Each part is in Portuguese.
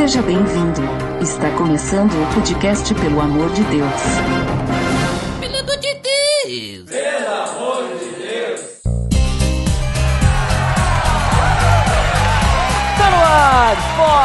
Seja bem-vindo. Está começando o podcast Pelo Amor de Deus. Pelo amor de Deus! Pelo amor de Deus! Tá no ar,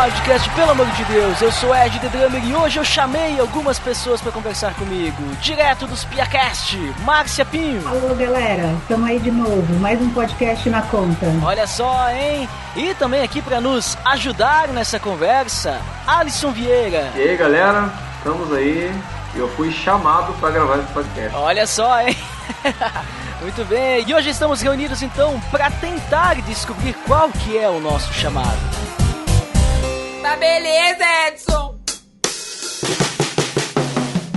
podcast Pelo Amor de Deus. Eu sou Ed The Drummer e hoje eu chamei algumas pessoas pra conversar comigo. Direto dos PiaCast, Márcia Pinho. Alô, galera, estamos aí de novo, mais um podcast na conta. Olha só, hein? E também aqui pra nos ajudar nessa conversa, Alisson Vieira. E aí, galera, estamos aí. Eu fui chamado pra gravar esse podcast. Olha só, hein? Muito bem, e hoje estamos reunidos então para tentar descobrir qual que é o nosso chamado. Tá beleza, Edson!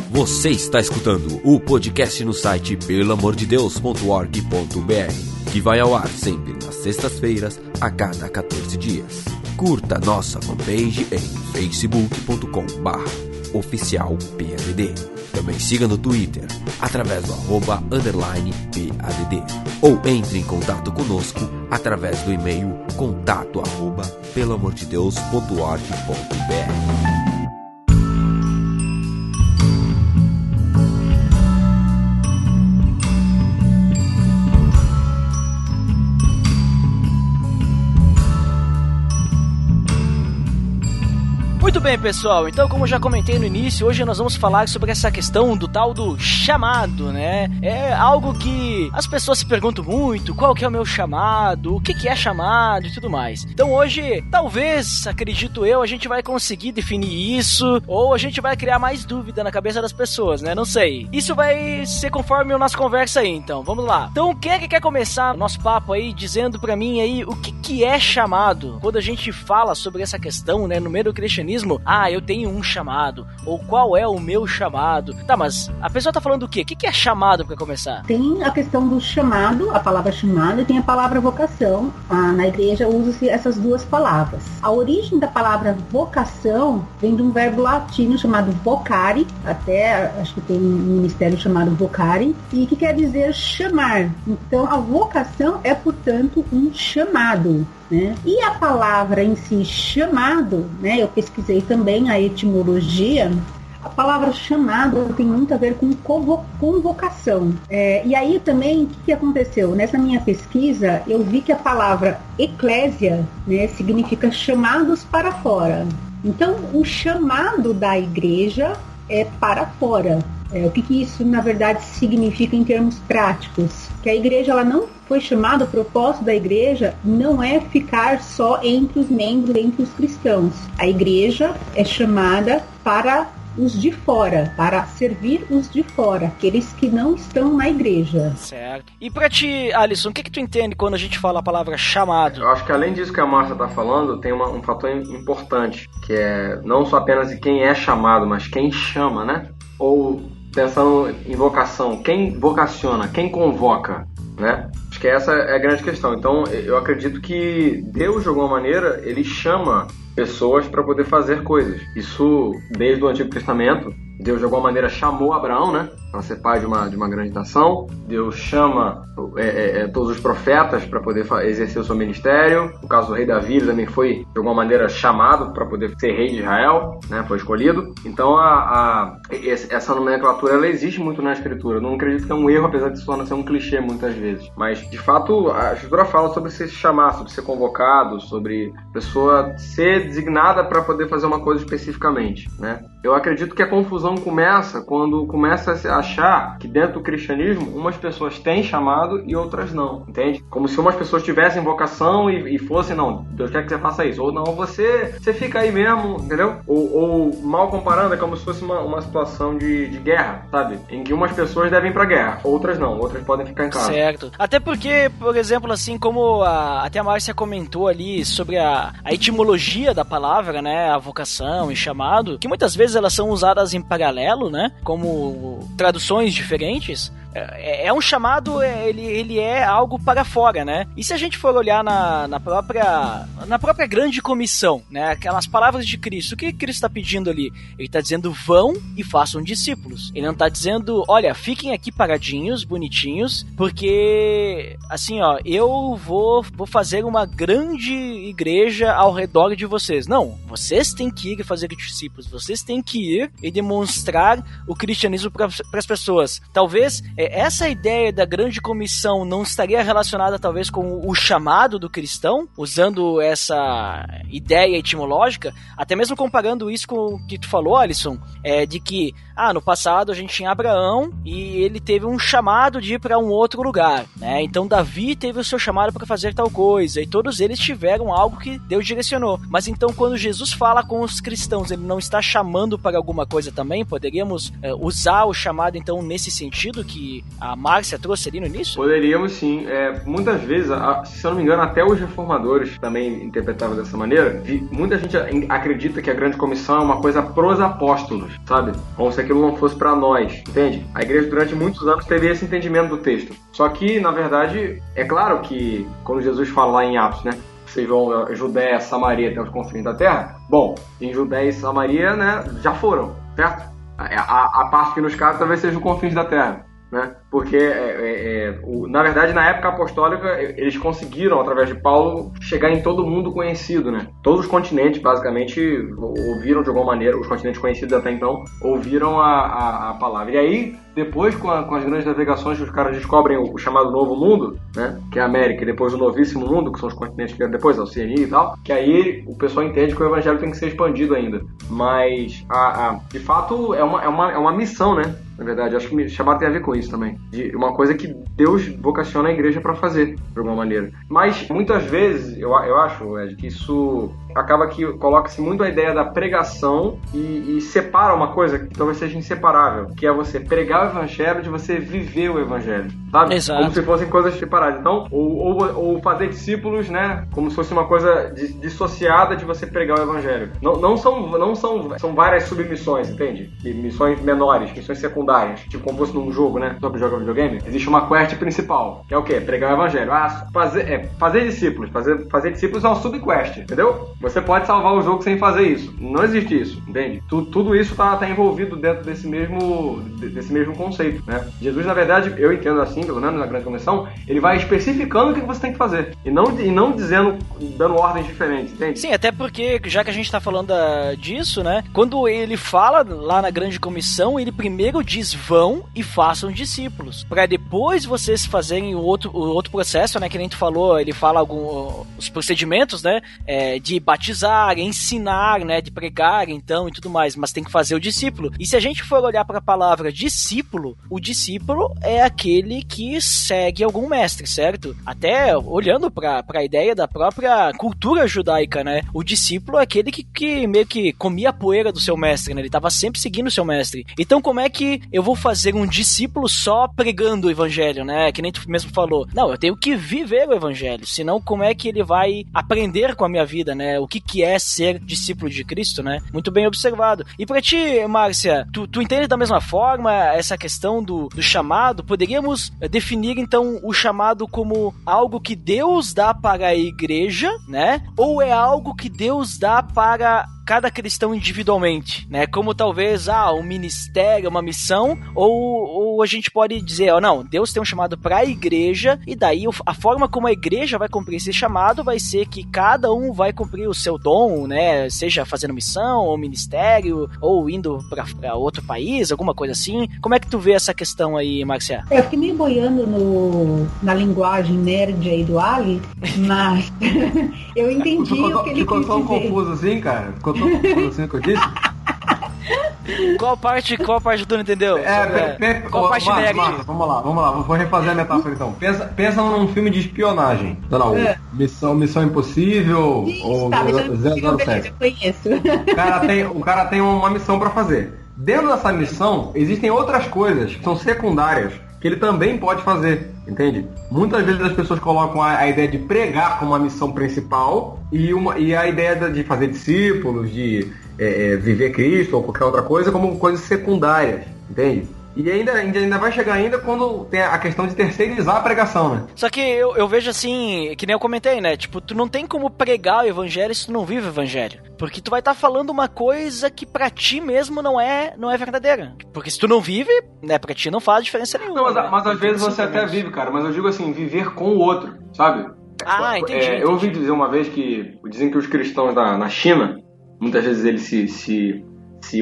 Você está escutando o podcast no site pelamordedeus.org.br, que vai ao ar sempre nas sextas-feiras, a cada 14 dias. Curta nossa fanpage em facebook.com/oficialpadd. Também siga no Twitter, através do @_PADD. Ou entre em contato conosco através do e-mail contato@pelamordedeus.org.br. Muito bem, pessoal, então como eu já comentei no início, hoje nós vamos falar sobre essa questão do tal do chamado, né? É algo que as pessoas se perguntam muito, qual que é o meu chamado, o que é chamado e tudo mais. Então hoje, talvez, acredito eu, a gente vai conseguir definir isso, ou a gente vai criar mais dúvida na cabeça das pessoas, né? Não sei. Isso vai ser conforme a nossa conversa aí, então, vamos lá. Então, quem é que quer começar o nosso papo aí, dizendo pra mim aí o que é chamado? Quando a gente fala sobre essa questão, né, no meio do cristianismo, eu tenho um chamado, ou qual é o meu chamado? Tá, mas a pessoa tá falando o quê? O que é chamado pra começar? Tem a questão do chamado, a palavra chamado, e tem a palavra vocação. Na igreja usa-se essas duas palavras. A origem da palavra vocação vem de um verbo latino chamado vocare, até acho que tem um ministério chamado vocare, e que quer dizer chamar. Então a vocação é, portanto, um chamado. Né? E a palavra em si, chamado, né? Eu pesquisei também a etimologia. A palavra chamado tem muito a ver com convocação. E aí também, o que aconteceu? Nessa minha pesquisa, eu vi que a palavra eclésia, né, significa chamados para fora. Então, o chamado da igreja é para fora. O que isso, na verdade, significa em termos práticos? Que a igreja ela não foi chamada, o propósito da igreja não é ficar só entre os membros, entre os cristãos. A igreja é chamada para os de fora, para servir os de fora, aqueles que não estão na igreja. Certo. E pra ti, Alisson, o que tu entende quando a gente fala a palavra chamado? Eu acho que além disso que a Márcia está falando, tem um fator importante, que é não só apenas de quem é chamado, mas quem chama, né? Ou pensando em vocação, quem vocaciona, quem convoca, né? Acho que essa é a grande questão. Então, eu acredito que Deus, de alguma maneira, ele chama pessoas para poder fazer coisas. Isso, desde o Antigo Testamento, Deus, de alguma maneira, chamou Abraão, né, para ser pai de uma grande nação. Deus chama todos os profetas para poder exercer o seu ministério. No caso do rei Davi, ele também foi, de alguma maneira, chamado para poder ser rei de Israel, né, foi escolhido. Então, essa nomenclatura, ela existe muito na Escritura. Eu não acredito que é um erro, apesar de se tornar ser um clichê muitas vezes. Mas, de fato, a Escritura fala sobre se chamar, sobre ser convocado, sobre a pessoa ser designada para poder fazer uma coisa especificamente, né? Eu acredito que a confusão começa quando começa a se achar que dentro do cristianismo umas pessoas têm chamado e outras não, entende? Como se umas pessoas tivessem vocação e fossem, não, Deus quer que você faça isso, ou não, você fica aí mesmo, entendeu? Ou mal comparando, é como se fosse uma situação de guerra, sabe? Em que umas pessoas devem ir pra guerra, outras não, outras podem ficar em casa. Certo. Até porque, por exemplo, assim como até a Márcia comentou ali sobre a etimologia da palavra, né, a vocação e chamado, que muitas vezes elas são usadas em paralelo, né, como traduções diferentes, é um chamado, ele é algo para fora, né? E se a gente for olhar na própria grande comissão, né? Aquelas palavras de Cristo, o que Cristo está pedindo ali? Ele está dizendo, vão e façam discípulos. Ele não está dizendo, olha, fiquem aqui paradinhos, bonitinhos, porque, assim, ó, eu vou fazer uma grande igreja ao redor de vocês. Não, vocês têm que ir e fazer discípulos, vocês têm que ir e demonstrar o cristianismo para as pessoas. Talvez essa ideia da grande comissão não estaria relacionada talvez com o chamado do cristão, usando essa ideia etimológica, até mesmo comparando isso com o que tu falou, Alisson, de que no passado a gente tinha Abraão e ele teve um chamado de ir para um outro lugar, né? Então Davi teve o seu chamado para fazer tal coisa e todos eles tiveram algo que Deus direcionou. Mas então quando Jesus fala com os cristãos, ele não está chamando para alguma coisa também? Poderíamos usar o chamado então nesse sentido que a Márcia trouxe ali no início? Poderíamos sim. Muitas vezes, se eu não me engano, até os reformadores também interpretavam dessa maneira. Muita gente acredita que a grande comissão é uma coisa pros apóstolos, sabe? Como se aquilo não fosse para nós, entende? A igreja durante muitos anos teve esse entendimento do texto. Só que, na verdade, é claro que quando Jesus fala lá em Atos, né? Vocês vão Judéia, Samaria até os confins da terra. Bom, em Judéia e Samaria, né, já foram, certo? A parte que nos cabe talvez seja os confins da terra, né? Porque, na verdade, na época apostólica, eles conseguiram, através de Paulo, chegar em todo mundo conhecido, né? Todos os continentes, basicamente, ouviram de alguma maneira, os continentes conhecidos até então, ouviram a palavra. E aí, depois, com as grandes navegações, os caras descobrem o chamado Novo Mundo, né? Que é a América, e depois o Novíssimo Mundo, que são os continentes que vieram depois, a Oceania e tal, que aí o pessoal entende que o evangelho tem que ser expandido ainda. Mas, de fato, é uma missão, né? Na verdade, acho que chamado tem a ver com isso também. De uma coisa que Deus vocaciona a igreja para fazer, de alguma maneira. Mas, muitas vezes, eu acho, Ed, que isso acaba que coloca-se muito a ideia da pregação e separa uma coisa que talvez seja inseparável, que é você pregar o evangelho de você viver o evangelho, sabe? Exato. Como se fossem coisas separadas. Então, ou fazer discípulos, né? Como se fosse uma coisa dissociada de você pregar o evangelho. São várias submissões, entende? Missões menores, missões secundárias, tipo como fosse num jogo, né? Sobre jogo videogame, existe uma quest principal, que é o quê? Pregar o evangelho. Fazer discípulos. Fazer discípulos é uma subquest, entendeu? Você pode salvar o jogo sem fazer isso. Não existe isso, entende? Tudo isso tá envolvido dentro desse mesmo conceito, né? Jesus, na verdade, eu entendo assim, pelo menos na grande comissão, ele vai especificando o que você tem que fazer. E não dizendo, dando ordens diferentes, entende? Sim, até porque, já que a gente tá falando disso, né? Quando ele fala lá na grande comissão, ele primeiro diz, vão e façam discípulos. Pra depois vocês fazerem o outro processo, né? Que nem tu falou, ele fala os procedimentos, né? De batizar, ensinar, né, de pregar, então, e tudo mais, mas tem que fazer o discípulo. E se a gente for olhar para a palavra discípulo, o discípulo é aquele que segue algum mestre, certo? Até olhando para a ideia da própria cultura judaica, né, o discípulo é aquele que meio que comia a poeira do seu mestre, né, ele estava sempre seguindo o seu mestre. Então, como é que eu vou fazer um discípulo só pregando o evangelho, né, que nem tu mesmo falou? Não, eu tenho que viver o evangelho, senão como é que ele vai aprender com a minha vida, né? O que é ser discípulo de Cristo, né? Muito bem observado. E pra ti, Márcia, tu entende da mesma forma essa questão do chamado? Poderíamos definir, então, o chamado como algo que Deus dá para a igreja, né? Ou é algo que Deus dá para cada cristão individualmente, né? Como talvez, um ministério, uma missão, ou a gente pode dizer, não, Deus tem um chamado para a igreja, e daí a forma como a igreja vai cumprir esse chamado vai ser que cada um vai cumprir o seu dom, né? Seja fazendo missão, ou ministério, ou indo para outro país, alguma coisa assim. Como é que tu vê essa questão aí, Marcia? Eu fiquei meio boiando na linguagem nerd aí do Ali, mas eu entendi o que ele quis dizer. Ficou tão confuso assim, cara? Ficou tão confuso assim que eu disse? Qual parte tu não entendeu? Qual parte nerd? Vamos lá, vou refazer a metáfora então. Pensa num filme de espionagem. Sei lá, Missão Impossível ou 007. Eu conheço. O cara tem uma missão pra fazer. Dentro dessa missão, existem outras coisas que são secundárias que ele também pode fazer, entende? Muitas vezes as pessoas colocam a ideia de pregar como a missão principal e a ideia de fazer discípulos, de viver Cristo ou qualquer outra coisa como coisas secundárias, entende? E ainda vai chegar ainda quando tem a questão de terceirizar a pregação, né? Só que eu vejo assim, que nem eu comentei, né? Tipo, tu não tem como pregar o evangelho se tu não vive o evangelho. Porque tu vai estar falando uma coisa que pra ti mesmo não é verdadeira. Porque se tu não vive, né, pra ti não faz diferença nenhuma. Não, mas às vezes você até vive, cara. Mas eu digo assim, viver com o outro, sabe? Entendi. Eu ouvi dizer uma vez que dizem que os cristãos na China, muitas vezes eles se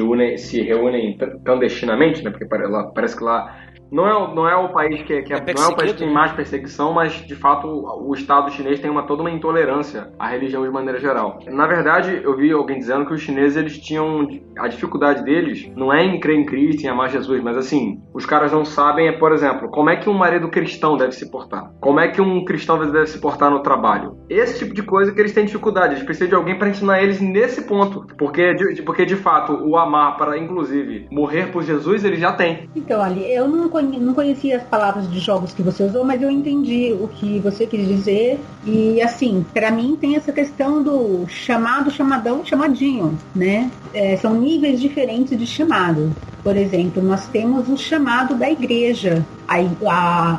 reúnem clandestinamente, né? Porque parece que lá não é o país que não é o país que tem mais perseguição, mas de fato o Estado chinês tem toda uma intolerância à religião de maneira geral. Na verdade, eu vi alguém dizendo que os chineses eles tinham a dificuldade deles não é em crer em Cristo, em amar Jesus, mas assim, os caras não sabem, por exemplo, como é que um marido cristão deve se portar, como é que um cristão deve se portar no trabalho. Esse tipo de coisa que eles têm dificuldade, eles precisam de alguém para ensinar eles nesse ponto, porque de fato o amar para inclusive morrer por Jesus eles já têm. Então, Ali, eu não conhecia as palavras de jogos que você usou, mas eu entendi o que você quis dizer. E assim, para mim tem essa questão do chamado, chamadão, chamadinho, né? São níveis diferentes de chamado. Por exemplo, nós temos o chamado da igreja.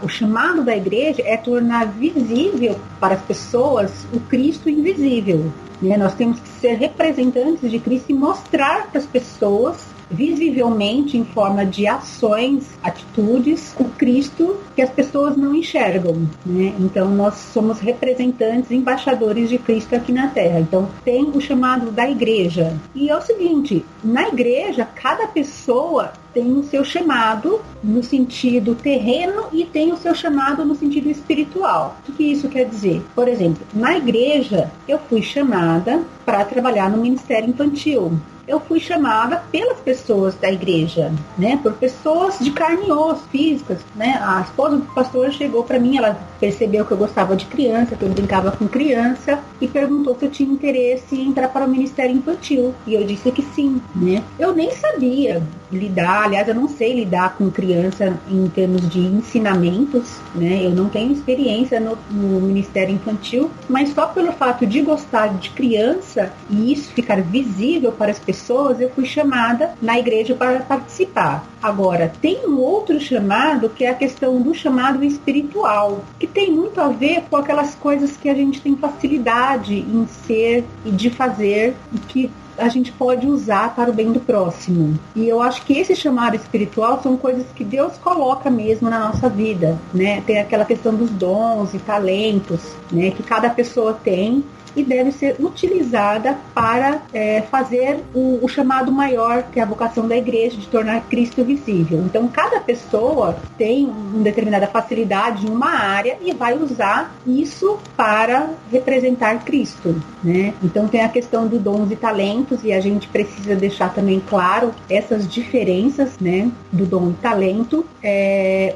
O chamado da igreja é tornar visível para as pessoas o Cristo invisível, né? Nós temos que ser representantes de Cristo e mostrar para as pessoas visivelmente, em forma de ações, atitudes, o Cristo que as pessoas não enxergam, né? Então, nós somos representantes, embaixadores de Cristo aqui na Terra. Então, tem o chamado da igreja. E é o seguinte, na igreja, cada pessoa tem o seu chamado no sentido terreno e tem o seu chamado no sentido espiritual. O que isso quer dizer? Por exemplo, na igreja, eu fui chamada para trabalhar no ministério infantil. Eu fui chamada pelas pessoas da igreja, né? Por pessoas de carne e osso, físicas, né? A esposa do pastor chegou para mim, ela percebeu que eu gostava de criança, que eu brincava com criança e perguntou se eu tinha interesse em entrar para o ministério infantil. E eu disse que sim, né? Eu nem sabia lidar, aliás, eu não sei lidar com criança em termos de ensinamentos, né? Eu não tenho experiência no ministério infantil, mas só pelo fato de gostar de criança e isso ficar visível para as pessoas, eu fui chamada na igreja para participar. Agora, tem um outro chamado que é a questão do chamado espiritual, que tem muito a ver com aquelas coisas que a gente tem facilidade em ser e de fazer e que a gente pode usar para o bem do próximo. E eu acho que esse chamado espiritual são coisas que Deus coloca mesmo na nossa vida, né? Tem aquela questão dos dons e talentos, né? Que cada pessoa tem e deve ser utilizada para fazer o chamado maior, que é a vocação da igreja, de tornar Cristo visível. Então, cada pessoa tem uma determinada facilidade em uma área e vai usar isso para representar Cristo, né? Então, tem a questão dos dons e talentos, e a gente precisa deixar também claro essas diferenças, né, do dom e talento.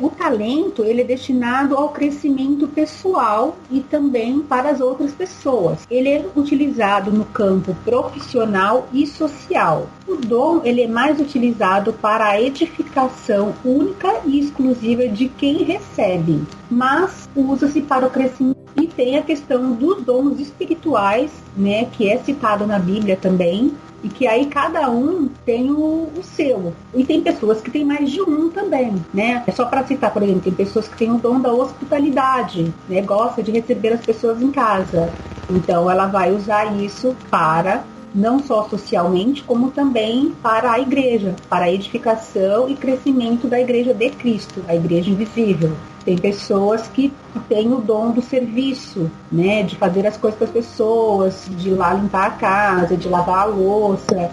O talento, ele é destinado ao crescimento pessoal e também para as outras pessoas. Ele é utilizado no campo profissional e social. O dom, ele é mais utilizado para a edificação única e exclusiva de quem recebe, mas usa-se para o crescimento. E tem a questão dos dons espirituais, né, que é citado na Bíblia também, e que aí cada um tem o seu. E tem pessoas que têm mais de um também, né? É só para citar, por exemplo, tem pessoas que têm o dom da hospitalidade, né? Gosta de receber as pessoas em casa. Então ela vai usar isso para, não só socialmente, como também para a igreja, para a edificação e crescimento da igreja de Cristo, a igreja invisível. Tem pessoas que têm o dom do serviço, né? De fazer as coisas para as pessoas, de ir lá limpar a casa, de lavar a louça.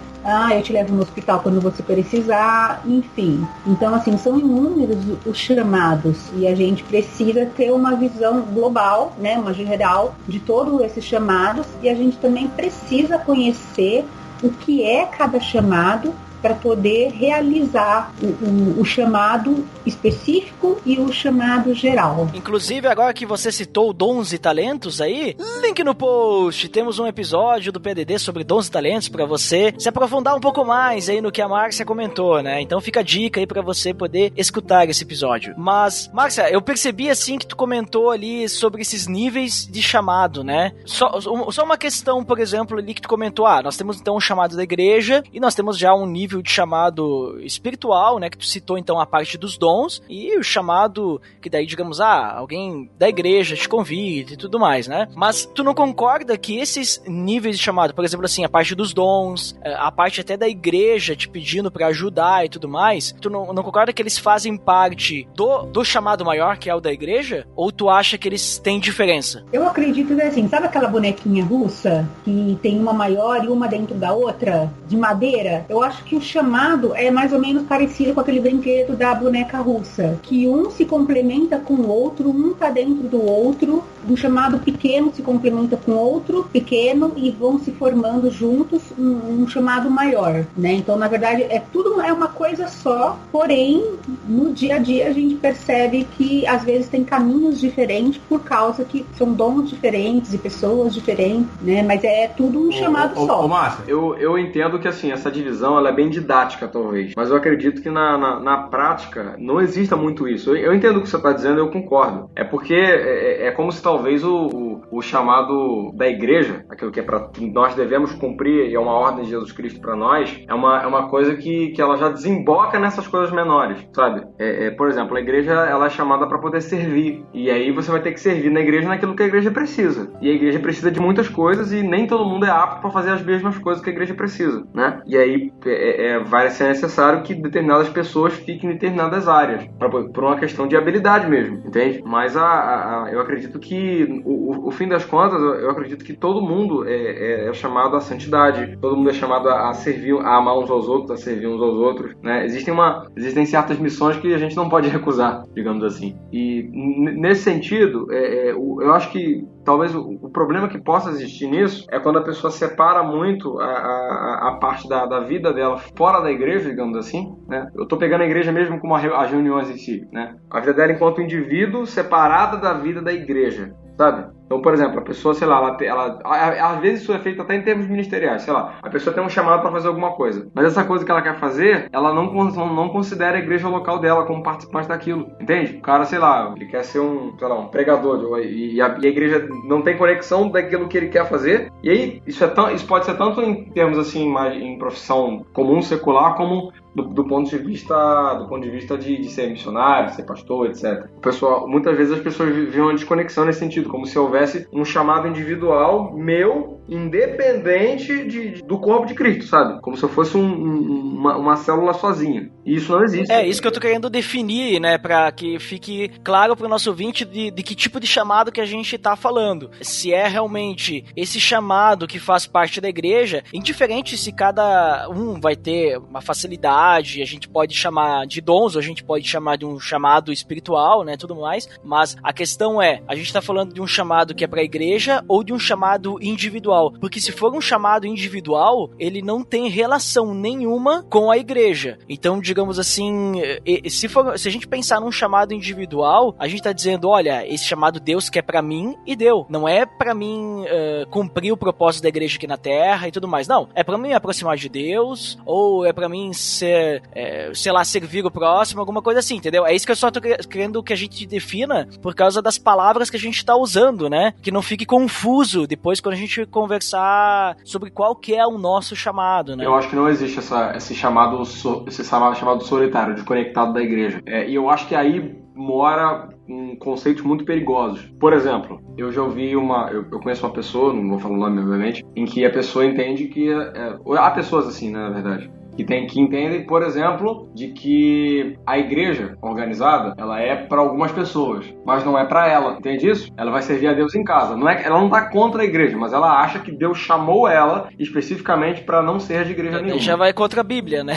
Eu te levo no hospital quando você precisar, enfim. Então, assim, são inúmeros os chamados e a gente precisa ter uma visão global, né? Uma geral de todos esses chamados, e a gente também precisa conhecer o que é cada chamado para poder realizar o chamado específico e o chamado geral. Inclusive, agora que você citou dons e talentos aí, link no post, temos um episódio do PDD sobre dons e talentos para você se aprofundar um pouco mais aí no que a Márcia comentou, né? Então fica a dica aí para você poder escutar esse episódio. Mas, Márcia, eu percebi assim que tu comentou ali sobre esses níveis de chamado, né? Só uma questão, por exemplo, ali que tu comentou, nós temos então um chamado da igreja e nós temos já um nível nível de chamado espiritual, né, que tu citou então a parte dos dons, e o chamado que daí, digamos, alguém da igreja te convida e tudo mais, né? Mas tu não concorda que esses níveis de chamado, por exemplo, assim, a parte dos dons, a parte até da igreja te pedindo pra ajudar e tudo mais, tu não concorda que eles fazem parte do chamado maior, que é o da igreja? Ou tu acha que eles têm diferença? Eu acredito que assim, sabe aquela bonequinha russa que tem uma maior e uma dentro da outra, de madeira? Eu acho que o chamado é mais ou menos parecido com aquele brinquedo da boneca russa, que um se complementa com o outro, um tá dentro do outro, um chamado pequeno se complementa com outro pequeno e vão se formando juntos um chamado maior, né? Então, na verdade, tudo é uma coisa só, porém, no dia a dia a gente percebe que às vezes tem caminhos diferentes por causa que são dons diferentes e pessoas diferentes, né? Mas é tudo um chamado só. Márcio, eu entendo que assim, essa divisão ela é bem didática, talvez, mas eu acredito que na prática não exista muito isso. Eu entendo o que você está dizendo, eu concordo. É porque é como se talvez o chamado da igreja, aquilo que nós devemos cumprir e é uma ordem de Jesus Cristo para nós, é uma coisa que ela já desemboca nessas coisas menores, sabe? Por exemplo, a igreja ela é chamada para poder servir, e aí você vai ter que servir na igreja naquilo que a igreja precisa. E a igreja precisa de muitas coisas e nem todo mundo é apto para fazer as mesmas coisas que a igreja precisa, né? E aí vai ser necessário que determinadas pessoas fiquem em determinadas áreas, por uma questão de habilidade mesmo, entende? Mas eu acredito que o fim das contas, eu acredito que todo mundo é chamado à santidade, todo mundo é chamado a servir, a amar uns aos outros, a servir uns aos outros, né? Existem certas missões que a gente não pode recusar, digamos assim. E nesse sentido, eu acho que talvez o problema que possa existir nisso é quando a pessoa separa muito a parte da vida dela fora da igreja, digamos assim, né? Eu tô pegando a igreja mesmo como as reuniões em si, né? A vida dela enquanto indivíduo separada da vida da igreja, sabe? Então, por exemplo, a pessoa, sei lá, ela às vezes isso é feito até em termos ministeriais, sei lá, a pessoa tem um chamado para fazer alguma coisa, mas essa coisa que ela quer fazer, ela não considera a igreja local dela como participante daquilo, entende? O cara, sei lá, ele quer ser um pregador, e a igreja não tem conexão daquilo que ele quer fazer, e aí isso pode ser tanto em termos assim, mais em profissão comum, secular, como do ponto de vista de ser missionário, de ser pastor, etc. Muitas vezes as pessoas vivem uma desconexão nesse sentido, como se houvesse um chamado individual meu, independente do corpo de Cristo, sabe? Como se eu fosse uma célula sozinha. E isso não existe. É isso que eu tô querendo definir, né? Pra que fique claro pro nosso ouvinte de que tipo de chamado que a gente tá falando. Se é realmente esse chamado que faz parte da igreja, indiferente se cada um vai ter uma facilidade, a gente pode chamar de dons, ou a gente pode chamar de um chamado espiritual, né? Tudo mais. Mas a questão a gente tá falando de um chamado que é pra igreja ou de um chamado individual? Porque se for um chamado individual, ele não tem relação nenhuma com a igreja. Então, digamos assim, se a gente pensar num chamado individual, a gente tá dizendo, olha, esse chamado Deus quer pra mim e deu. Não é pra mim cumprir o propósito da igreja aqui na Terra e tudo mais. Não, é pra mim me aproximar de Deus, ou é pra mim ser, sei lá, servir o próximo, alguma coisa assim, entendeu? É isso que eu só tô querendo que a gente defina por causa das palavras que a gente tá usando, né? Que não fique confuso depois quando a gente conversar sobre qual que é o nosso chamado, né? Eu acho que não existe esse chamado solitário, desconectado da igreja. E eu acho que aí mora conceitos muito perigosos. Por exemplo, eu já ouvi eu conheço uma pessoa, não vou falar o nome obviamente, em que a pessoa entende que há pessoas assim, né, na verdade, que entendem, por exemplo, de que a igreja organizada, ela é para algumas pessoas, mas não é para ela, entende isso? Ela vai servir a Deus em casa. Ela não tá contra a igreja, mas ela acha que Deus chamou ela especificamente para não ser de igreja nenhuma. Já vai contra a Bíblia, né?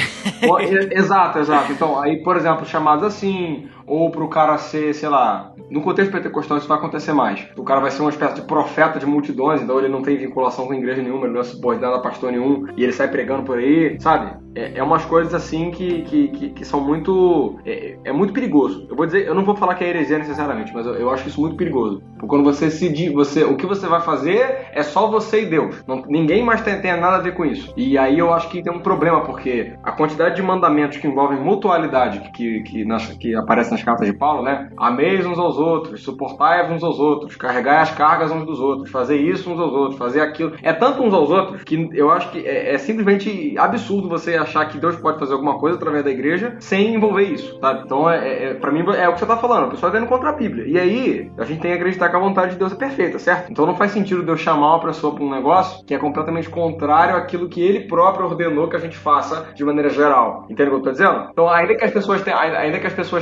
Exato. Então, aí, por exemplo, chamados assim, ou pro cara ser, sei lá, no contexto pentecostal isso vai acontecer mais. O cara vai ser uma espécie de profeta de multidões, então ele não tem vinculação com igreja nenhuma, ele não é subordinado a pastor nenhum, e ele sai pregando por aí, sabe? É umas coisas assim que são muito... É muito perigoso. Eu vou dizer, eu não vou falar que é heresia necessariamente, mas eu acho isso muito perigoso. Porque quando o que você vai fazer é só você e Deus. Ninguém mais tem nada a ver com isso. E aí eu acho que tem um problema, porque a quantidade de mandamentos que envolvem mutualidade que aparece nessas cartas de Paulo, né? Ameis uns aos outros, suportai uns aos outros, carregai as cargas uns dos outros, fazer isso uns aos outros, fazer aquilo. É tanto uns aos outros que eu acho que é simplesmente absurdo você achar que Deus pode fazer alguma coisa através da igreja sem envolver isso, sabe? Então, pra mim, é o que você tá falando. O pessoal tá indo contra a Bíblia. E aí, a gente tem que acreditar que a vontade de Deus é perfeita, certo? Então não faz sentido Deus chamar uma pessoa pra um negócio que é completamente contrário àquilo que ele próprio ordenou que a gente faça de maneira geral. Entende o que eu tô dizendo? Então, ainda que as pessoas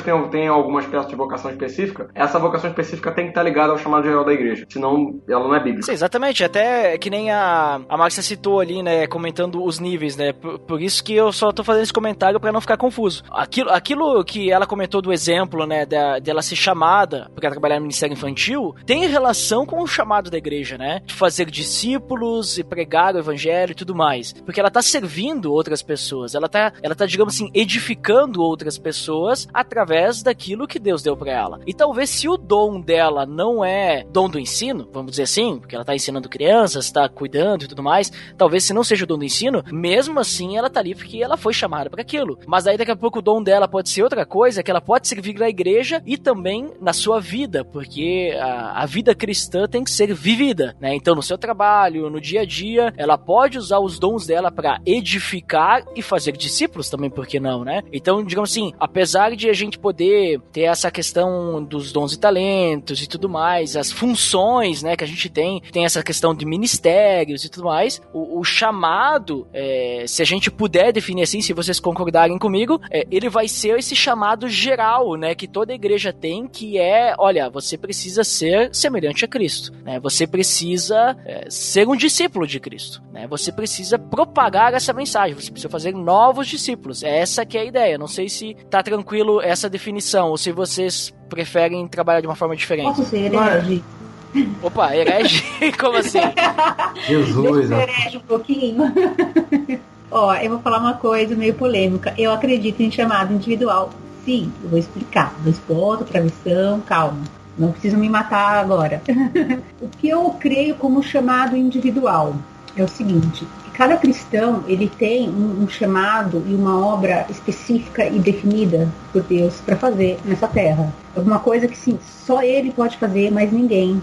tenham alguma espécie de vocação específica, essa vocação específica tem que estar ligada ao chamado geral da igreja. Senão, ela não é bíblica. Sim, exatamente. Até que nem a Márcia citou ali, né, comentando os níveis, né? Por isso que eu só tô fazendo esse comentário pra não ficar confuso. Aquilo que ela comentou do exemplo, né, dela ser chamada pra trabalhar no ministério infantil, tem relação com o chamado da igreja, né? De fazer discípulos e pregar o evangelho e tudo mais. Porque ela tá servindo outras pessoas. Ela tá, digamos assim, edificando outras pessoas através daquilo que Deus deu pra ela. E talvez se o dom dela não é dom do ensino, vamos dizer assim, porque ela tá ensinando crianças, tá cuidando e tudo mais, talvez se não seja o dom do ensino, mesmo assim ela tá ali porque ela foi chamada para aquilo. Mas aí daqui a pouco o dom dela pode ser outra coisa, que ela pode servir na igreja e também na sua vida, porque a vida cristã tem que ser vivida, né? Então no seu trabalho, no dia a dia, ela pode usar os dons dela para edificar e fazer discípulos também, por que não, né? Então, digamos assim, apesar de a gente poder ter essa questão dos dons e talentos e tudo mais, as funções, né, que a gente tem essa questão de ministérios e tudo mais, o chamado, se a gente puder definir assim, se vocês concordarem comigo, ele vai ser esse chamado geral, né, que toda igreja tem, que é, olha, você precisa ser semelhante a Cristo, né, você precisa ser um discípulo de Cristo, né, você precisa propagar essa mensagem, você precisa fazer novos discípulos, essa que é a ideia. Não sei se tá tranquilo essa definição, ou se vocês preferem trabalhar de uma forma diferente. Posso ser herege? Opa, herege? Como assim? Jesus, deixa eu herege um pouquinho. Ó, eu vou falar uma coisa meio polêmica. Eu acredito em chamado individual. Sim, eu vou explicar. 2 pontos, travessão, calma. Não preciso me matar agora. O que eu creio como chamado individual é o seguinte: cada cristão, ele tem um chamado e uma obra específica e definida por Deus para fazer nessa terra. Alguma coisa que, sim, só ele pode fazer, mas ninguém.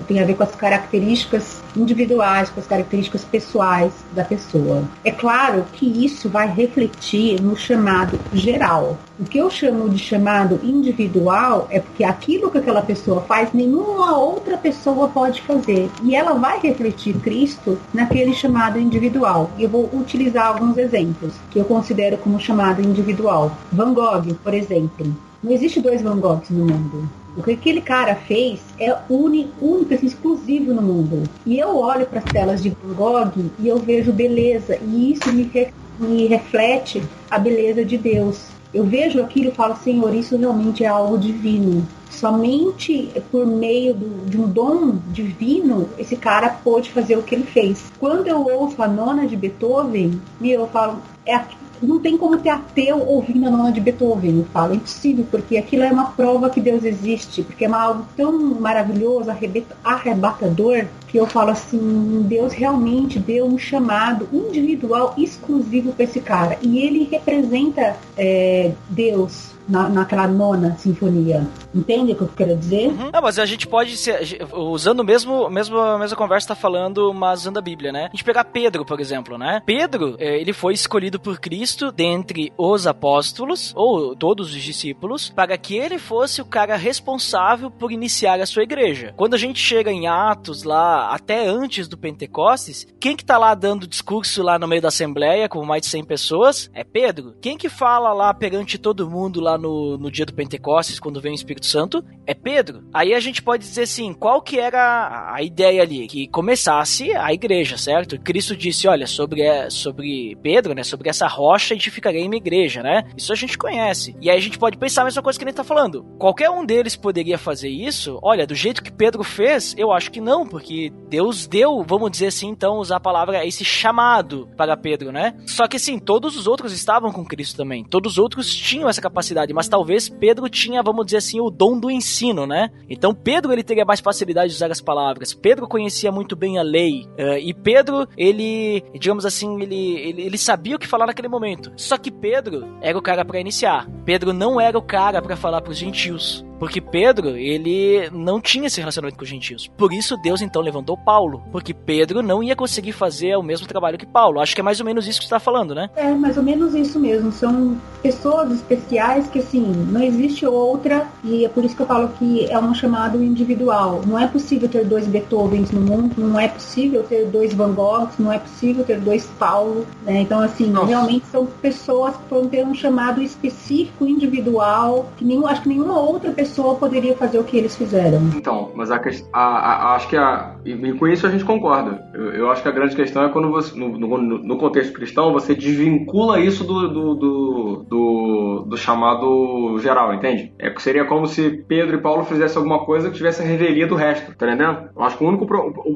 Tem a ver com as características individuais, com as características pessoais da pessoa. É claro que isso vai refletir no chamado geral. O que eu chamo de chamado individual é porque aquilo que aquela pessoa faz, nenhuma outra pessoa pode fazer. E ela vai refletir Cristo naquele chamado individual. E eu vou utilizar alguns exemplos que eu considero como chamado individual. Van Gogh, por exemplo. Não existe 2 Van Goghs no mundo. O que aquele cara fez é único, exclusivo no mundo. E eu olho para as telas de Van Gogh e eu vejo beleza. E isso me reflete a beleza de Deus. Eu vejo aquilo e falo, Senhor, isso realmente é algo divino. Somente por meio de um dom divino, esse cara pôde fazer o que ele fez. Quando eu ouço a Nona de Beethoven, eu falo, não tem como ter ateu ouvindo a Nona de Beethoven. Eu falo, é impossível, porque aquilo é uma prova que Deus existe, porque é algo tão maravilhoso, arrebatador, que eu falo assim, Deus realmente deu um chamado individual exclusivo para esse cara. E ele representa Deus naquela 9ª sinfonia. Entende o que eu quero dizer? Não, mas a gente pode, usando a mesma conversa, tá falando, mas usando a Bíblia, né? A gente pegar Pedro, por exemplo, né? Pedro, ele foi escolhido por Cristo dentre os apóstolos, ou todos os discípulos, para que ele fosse o cara responsável por iniciar a sua igreja. Quando a gente chega em Atos, lá, até antes do Pentecostes, quem que tá lá dando discurso lá no meio da assembleia, com mais de 100 pessoas? É Pedro. Quem que fala lá perante todo mundo lá no dia do Pentecostes, quando vem o Espírito Santo? É Pedro. Aí a gente pode dizer assim, qual que era a ideia ali? Que começasse a igreja, certo? Cristo disse, olha, sobre Pedro, né? Sobre essa rocha edificarei minha igreja, né? Isso a gente conhece. E aí a gente pode pensar a mesma coisa que ele tá falando. Qualquer um deles poderia fazer isso? Olha, do jeito que Pedro fez, eu acho que não, porque Deus deu, vamos dizer assim, então, usar a palavra, esse chamado para Pedro, né? Só que assim, todos os outros estavam com Cristo também. Todos os outros tinham essa capacidade, mas talvez Pedro tinha, vamos dizer assim, o dom do ensino, né? Então Pedro, ele teria mais facilidade de usar as palavras. Pedro conhecia muito bem a lei. E Pedro, ele, digamos assim, ele sabia o que falar naquele momento. Só que Pedro era o cara para iniciar. Pedro não era o cara para falar pros gentios. Porque Pedro, ele não tinha esse relacionamento com os gentios. Por isso Deus então levantou Paulo. Porque Pedro não ia conseguir fazer o mesmo trabalho que Paulo. Acho que é mais ou menos isso que você está falando, né? É, mais ou menos isso mesmo. São pessoas especiais que, assim, não existe outra. E é por isso que eu falo que é um chamado individual. Não é possível ter 2 Beethovens no mundo. Não é possível ter 2 Van Goghs. Não é possível ter 2 Paulo. Né? Então, assim, realmente são pessoas que vão ter um chamado específico, individual. Que acho que nenhuma outra pessoa poderia fazer o que eles fizeram. Então, mas acho que e com isso a gente concorda. Eu acho que a grande questão é quando você, no contexto cristão, você desvincula isso do chamado geral, entende? Seria como se Pedro e Paulo fizessem alguma coisa que tivesse a revelia do resto, tá entendendo? Eu acho que o único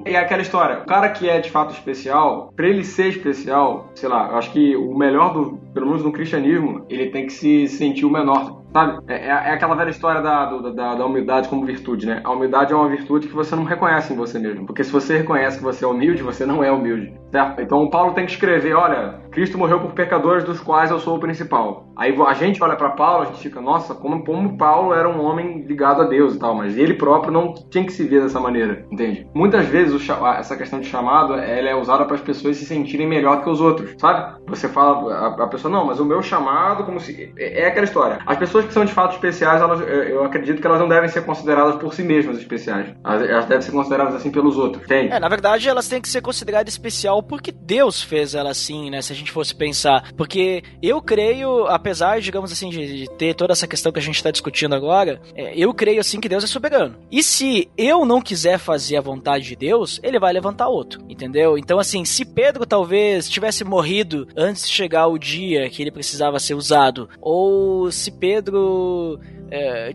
é aquela história. O cara que é de fato especial, pra ele ser especial, sei lá, eu acho que o melhor pelo menos no cristianismo, ele tem que se sentir o menor. Sabe? É aquela velha história da humildade como virtude, né? A humildade é uma virtude que você não reconhece em você mesmo. Porque se você reconhece que você é humilde, você não é humilde, certo? Então o Paulo tem que escrever, olha, Cristo morreu por pecadores dos quais eu sou o principal. Aí a gente olha pra Paulo, a gente fica, nossa, como Paulo era um homem ligado a Deus e tal, mas ele próprio não tinha que se ver dessa maneira, entende? Muitas vezes essa questão de chamado, ela é usada para as pessoas se sentirem melhor do que os outros, sabe? Você fala, a pessoa, não, mas o meu chamado, como se... É aquela história. As pessoas que são de fato especiais, eu acredito que elas não devem ser consideradas por si mesmas especiais. Elas devem ser consideradas assim pelos outros, entende? Na verdade, elas têm que ser consideradas especial porque Deus fez elas assim, né? Se a gente fosse pensar. Porque eu creio, apesar, digamos assim, de ter toda essa questão que a gente está discutindo agora, eu creio assim que Deus é soberano. E se eu não quiser fazer a vontade de Deus, ele vai levantar outro, entendeu? Então, assim, se Pedro talvez tivesse morrido antes de chegar o dia que ele precisava ser usado, ou se Pedro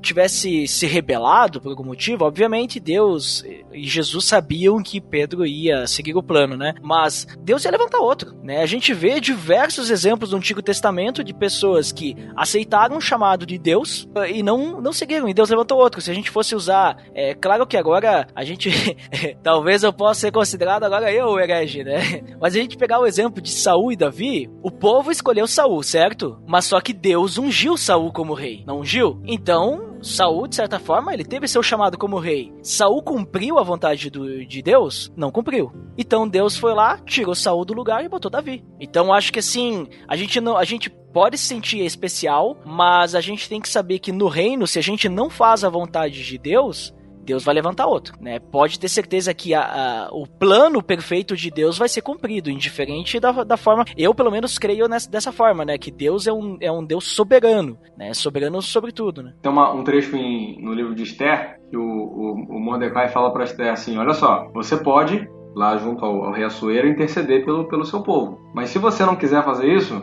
tivesse se rebelado por algum motivo, obviamente Deus e Jesus sabiam que Pedro ia seguir o plano, né? Mas Deus ia levantar outro, né? A gente vê diversos exemplos do Antigo Testamento de pessoas que aceitaram o chamado de Deus e não seguiram, e Deus levantou outro. Se a gente fosse usar, claro que agora a gente talvez eu possa ser considerado agora o herege, né? Mas a gente pegar o exemplo de Saul e Davi, o povo escolheu Saul, certo? Mas só que Deus ungiu Saul como rei, não ungiu? Então, Saul, de certa forma, ele teve seu chamado como rei. Saul cumpriu a vontade de Deus? Não cumpriu. Então Deus foi lá, tirou Saul do lugar e botou Davi. Então acho que assim, a gente pode se sentir especial, mas a gente tem que saber que no reino, se a gente não faz a vontade de Deus, Deus vai levantar outro, né? Pode ter certeza que o plano perfeito de Deus vai ser cumprido, indiferente da forma... Eu, pelo menos, creio dessa forma, né? Que Deus é um Deus soberano, né? Soberano sobre tudo, né? Tem um trecho no livro de Esther, que o Mordecai fala para Esther assim, olha só, você pode, lá junto ao rei Assuero, interceder pelo seu povo. Mas se você não quiser fazer isso...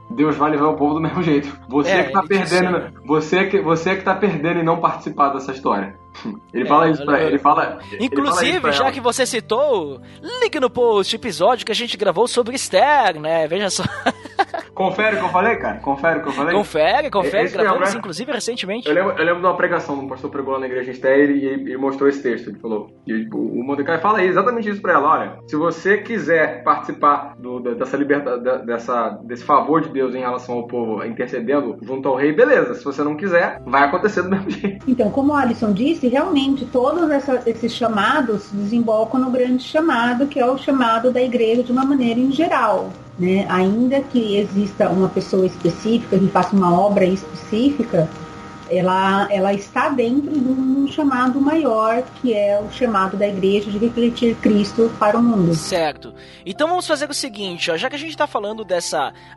Deus vai levar o povo do mesmo jeito. Você que tá perdendo, você que tá perdendo e não participar dessa história. Ele fala isso pra ele. Inclusive, já que você citou, link no post, episódio que a gente gravou sobre Esther, né? Veja só. Confere o que eu falei, cara? Confere o que eu falei? Confere, gravamos inclusive recentemente. Eu lembro de uma pregação, um pastor pregou lá na igreja de Esther e ele mostrou esse texto. Ele falou, e o Mordecai fala exatamente isso pra ela, olha, se você quiser participar dessa liberdade, desse favor de Deus em relação ao povo intercedendo junto ao rei, beleza. Se você não quiser, vai acontecer do mesmo jeito. Então, como o Alisson disse, realmente todos esses chamados desembocam no grande chamado, que é o chamado da igreja de uma maneira em geral. Né? Ainda que exista uma pessoa específica que faça uma obra específica, ela está dentro de um chamado maior, que é o chamado da igreja de refletir Cristo para o mundo. Certo. Então vamos fazer o seguinte, ó, já que a gente está falando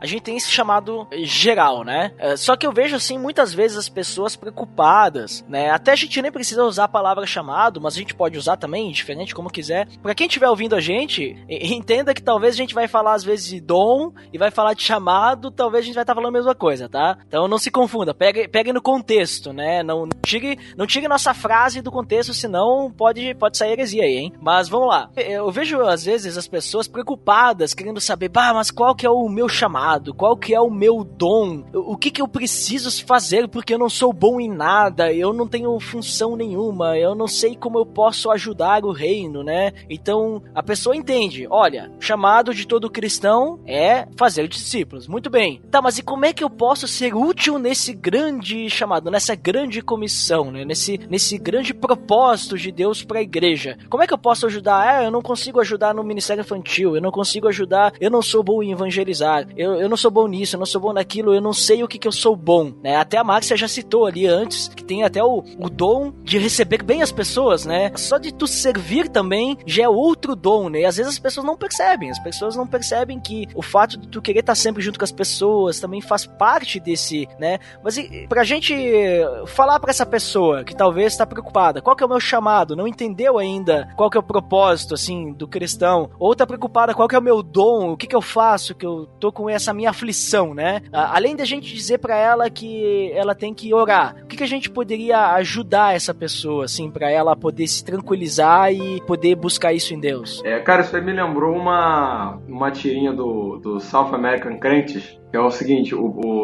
a gente tem esse chamado geral, né? Só que eu vejo assim muitas vezes as pessoas preocupadas, né? Até a gente nem precisa usar a palavra chamado, mas a gente pode usar também, diferente, como quiser. Para quem estiver ouvindo a gente, entenda que talvez a gente vai falar às vezes de dom e vai falar de chamado, talvez a gente vai estar falando a mesma coisa, tá? Então não se confunda, peguem no contexto. contexto, né? Não tire nossa frase do contexto, senão pode sair heresia aí, hein? Mas vamos lá. Eu vejo, às vezes, as pessoas preocupadas, querendo saber, mas qual que é o meu chamado? Qual que é o meu dom? O que eu preciso fazer porque eu não sou bom em nada, eu não tenho função nenhuma, eu não sei como eu posso ajudar o reino, né? Então, a pessoa entende, olha, o chamado de todo cristão é fazer discípulos. Muito bem. Tá, mas e como é que eu posso ser útil nesse grande chamado, nessa grande comissão, né? Nesse grande propósito de Deus para a igreja? Como é que eu posso ajudar? Eu não consigo ajudar no ministério infantil, eu não consigo ajudar, eu não sou bom em evangelizar, eu não sou bom nisso, eu não sou bom naquilo, eu não sei o que eu sou bom, né? Até a Márcia já citou ali antes, que tem até o dom de receber bem as pessoas, né? Só de tu servir também já é outro dom, né? E às vezes as pessoas não percebem que o fato de tu querer estar sempre junto com as pessoas também faz parte desse, né? Mas pra gente falar pra essa pessoa que talvez tá preocupada, qual que é o meu chamado? Não entendeu ainda qual que é o propósito, assim, do cristão, ou tá preocupada qual que é o meu dom, o que eu faço, que eu tô com essa minha aflição, né? Além da gente dizer pra ela que ela tem que orar, o que a gente poderia ajudar essa pessoa, assim, pra ela poder se tranquilizar e poder buscar isso em Deus? Cara, isso aí me lembrou uma tirinha do South American Crentes, que é o seguinte,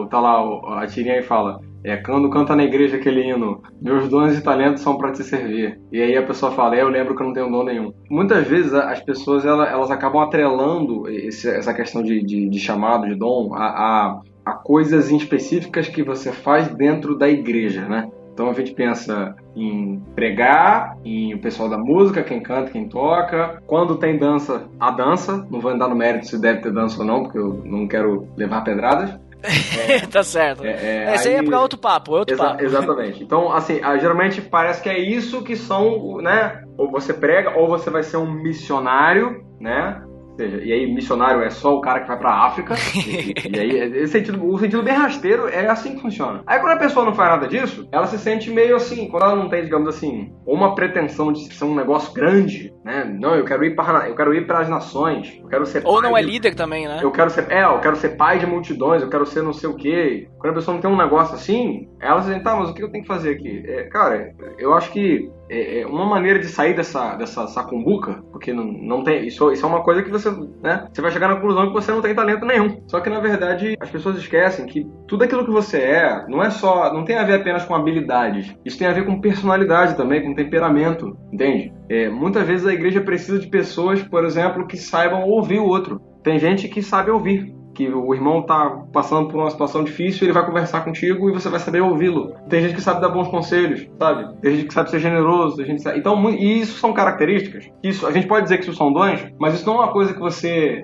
tá lá, a tirinha aí fala, quando canta na igreja aquele hino, meus dons e talentos são para te servir. E aí a pessoa fala, eu lembro que eu não tenho dom nenhum. Muitas vezes as pessoas elas acabam atrelando essa questão de chamado, de dom, a coisas específicas que você faz dentro da igreja, né? Então a gente pensa em pregar, em o pessoal da música, quem canta, quem toca. Quando tem dança, a dança. Não vou entrar no mérito se deve ter dança ou não, porque eu não quero levar pedradas. Tá certo. Esse aí é pra outro papo, papo. Exatamente. Então, assim, geralmente parece que é isso que são, né? Ou você prega, ou você vai ser um missionário, né? seja, e aí missionário é só o cara que vai pra África, e aí o sentido bem rasteiro é assim que funciona. Aí quando a pessoa não faz nada disso, ela se sente meio assim, quando ela não tem, digamos assim, uma pretensão de ser um negócio grande, né? Não, eu quero ir para as nações, eu quero ser ou não é líder também, né? Eu quero ser pai de multidões, eu quero ser não sei o quê. Quando a pessoa não tem um negócio assim, ela se sente, tá, mas o que eu tenho que fazer aqui? Cara, eu acho que uma maneira de sair dessa sacumbuca, porque não tem, isso é uma coisa que você, né, você vai chegar na conclusão que você não tem talento nenhum. Só que na verdade as pessoas esquecem que tudo aquilo que você não tem a ver apenas com habilidades. Isso tem a ver com personalidade também, com temperamento, entende? Muitas vezes a igreja precisa de pessoas, por exemplo, que saibam ouvir o outro. Tem gente que sabe ouvir, que o irmão tá passando por uma situação difícil, ele vai conversar contigo e você vai saber ouvi-lo. Tem gente que sabe dar bons conselhos, sabe? Tem gente que sabe ser generoso, Então, e isso são características. Isso, a gente pode dizer que isso são dons, mas isso não é uma coisa que você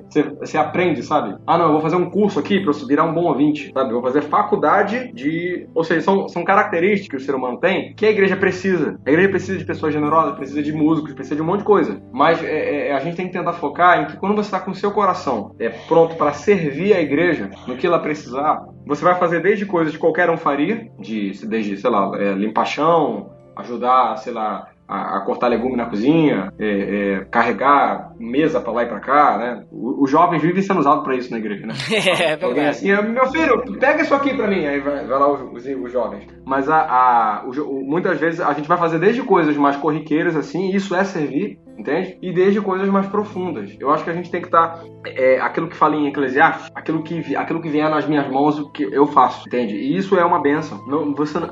aprende, sabe? Ah, não, eu vou fazer um curso aqui pra eu virar um bom ouvinte, sabe? Eu vou fazer faculdade de... Ou seja, são características que o ser humano tem que a igreja precisa. A igreja precisa de pessoas generosas, precisa de músicos, precisa de um monte de coisa. Mas a gente tem que tentar focar em que quando você está com o seu coração pronto para servir a igreja no que ela precisar, você vai fazer desde coisas que qualquer um faria, desde, sei lá, limpar chão, ajudar, sei lá, a cortar legume na cozinha, carregar mesa pra lá e pra cá, né? Os jovens vivem sendo usados pra isso na igreja, né? Alguém assim, meu filho, pega isso aqui pra mim. Aí vai lá os jovens. Mas muitas vezes a gente vai fazer desde coisas mais corriqueiras, assim, e isso é servir, entende? E desde coisas mais profundas. Eu acho que a gente tem que estar... aquilo que fala em Eclesiastes, aquilo que vier nas minhas mãos, o que eu faço, entende? E isso é uma bênção.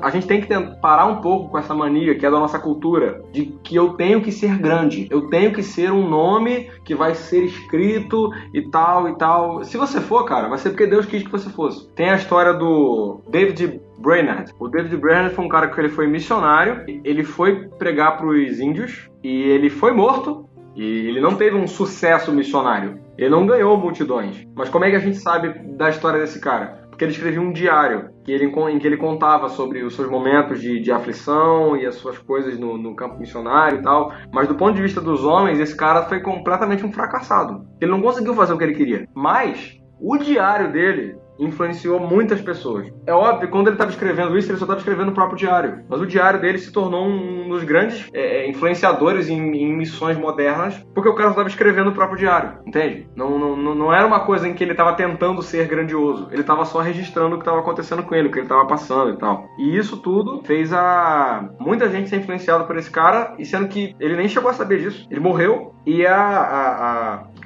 A gente tem que parar um pouco com essa mania que é da nossa cultura, de que eu tenho que ser grande, eu tenho que ser um nome que vai ser escrito e tal e tal. Se você for, cara, vai ser porque Deus quis que você fosse. Tem a história do David Brainerd. O David Brainerd foi um cara que ele foi missionário, ele foi pregar para os índios e ele foi morto. E ele não teve um sucesso missionário. Ele não ganhou multidões. Mas como é que a gente sabe da história desse cara? Porque ele escrevia um diário em que ele contava sobre os seus momentos de aflição e as suas coisas no campo missionário e tal. Mas do ponto de vista dos homens, esse cara foi completamente um fracassado. Ele não conseguiu fazer o que ele queria. Mas o diário dele influenciou muitas pessoas. É óbvio, quando ele estava escrevendo isso, ele só estava escrevendo no próprio diário. Mas o diário dele se tornou um dos grandes influenciadores em missões modernas, porque o cara estava escrevendo no próprio diário, entende? Não era uma coisa em que ele estava tentando ser grandioso. Ele estava só registrando o que estava acontecendo com ele, o que ele estava passando e tal. E isso tudo fez muita gente ser influenciada por esse cara, e sendo que ele nem chegou a saber disso. Ele morreu e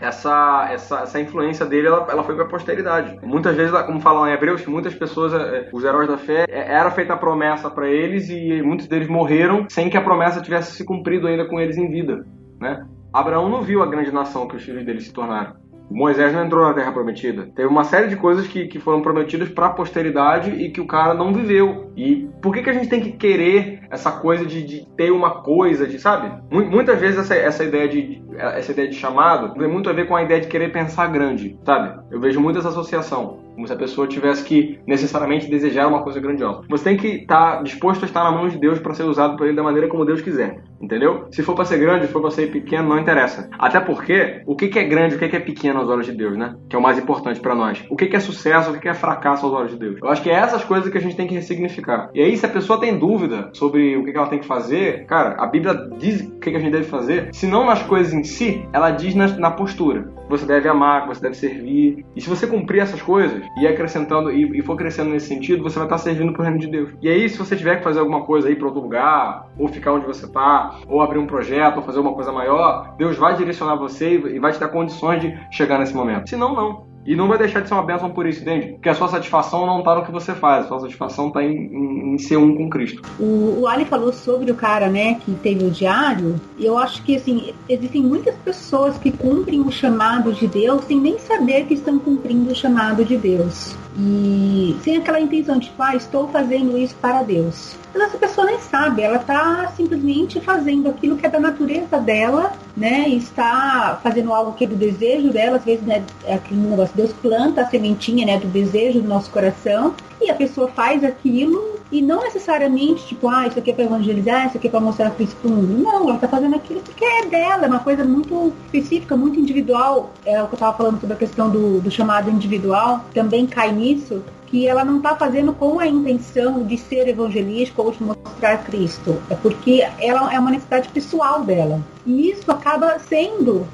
essa influência dele, ela foi para a posteridade. Muitas vezes, como falam lá em Hebreus, que muitas pessoas, os heróis da fé, era feita a promessa para eles e muitos deles morreram sem que a promessa tivesse se cumprido ainda com eles em vida, né? Abraão não viu a grande nação que os filhos dele se tornaram. Moisés não entrou na Terra Prometida. Teve uma série de coisas que foram prometidas para a posteridade e que o cara não viveu. E por que a gente tem que querer essa coisa de ter uma coisa, sabe? Muitas vezes essa ideia de chamado tem muito a ver com a ideia de querer pensar grande, sabe? Eu vejo muito essa associação. Como se a pessoa tivesse que necessariamente desejar uma coisa grandiosa. Você tem que estar disposto a estar na mão de Deus para ser usado por Ele da maneira como Deus quiser. Entendeu? Se for para ser grande, se for para ser pequeno, não interessa. Até porque, o que é grande, o que é pequeno aos olhos de Deus, né? Que é o mais importante para nós. O que é sucesso, o que é fracasso aos olhos de Deus. Eu acho que é essas coisas que a gente tem que ressignificar. E aí, se a pessoa tem dúvida sobre o que ela tem que fazer, cara, a Bíblia diz o que a gente deve fazer. Se não nas coisas em si, ela diz na postura. Você deve amar, você deve servir. E se você cumprir essas coisas e acrescentando e for crescendo nesse sentido, você vai estar servindo pro reino de Deus. E aí, se você tiver que fazer alguma coisa aí para outro lugar, ou ficar onde você tá, ou abrir um projeto, ou fazer uma coisa maior, Deus vai direcionar você e vai te dar condições de chegar nesse momento. Se não, não. E não vai deixar de ser uma bênção por isso, entende? Porque a sua satisfação não está no que você faz, a sua satisfação está em ser um com Cristo. O Ali falou sobre o cara, né, que teve o diário, e eu acho que, assim, existem muitas pessoas que cumprem o chamado de Deus sem nem saber que estão cumprindo o chamado de Deus. E sem aquela intenção de, estou fazendo isso para Deus. Mas essa pessoa nem sabe, ela está simplesmente fazendo aquilo que é da natureza dela, né, e está fazendo algo que é do desejo dela, às vezes, né, é aquele negócio, Deus planta a sementinha, né, do desejo do nosso coração, e a pessoa faz aquilo, e não necessariamente, tipo, isso aqui é para evangelizar, isso aqui é para mostrar Cristo pro mundo. Não, ela está fazendo aquilo porque é dela, é uma coisa muito específica, muito individual. É o que eu estava falando sobre a questão do chamado individual, também cai nisso, que ela não está fazendo com a intenção de ser evangelística ou de mostrar Cristo. É porque ela é uma necessidade pessoal dela. E isso acaba sendo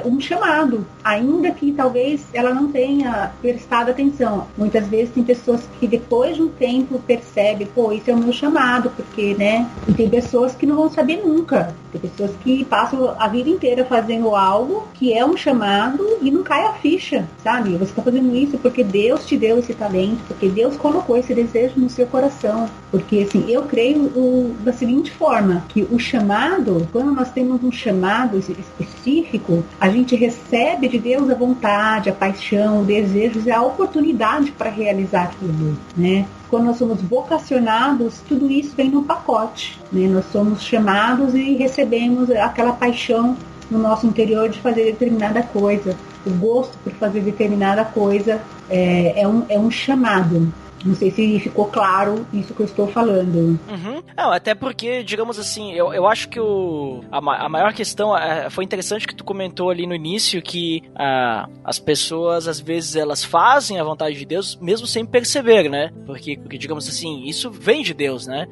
um chamado, ainda que talvez ela não tenha prestado atenção. Muitas vezes tem pessoas que depois de um tempo percebem, isso é o meu chamado, porque, né? E tem pessoas que não vão saber nunca. Tem pessoas que passam a vida inteira fazendo algo que é um chamado e não cai a ficha, sabe? Você está fazendo isso porque Deus te deu esse talento, porque Deus colocou esse desejo no seu coração. Porque, assim, eu creio da seguinte forma, que o chamado, quando nós temos um chamado específico, a gente recebe de Deus a vontade, a paixão, o desejo e a oportunidade para realizar aquilo, né? Quando nós somos vocacionados, tudo isso vem num pacote, né? Nós somos chamados e recebemos aquela paixão no nosso interior de fazer determinada coisa. O gosto por fazer determinada coisa é um chamado. Não sei se ficou claro isso que eu estou falando. Uhum. Não, até porque, digamos assim, eu acho que a maior questão foi interessante que tu comentou ali no início que as pessoas, às vezes, elas fazem a vontade de Deus mesmo sem perceber, né? Porque digamos assim, isso vem de Deus, né?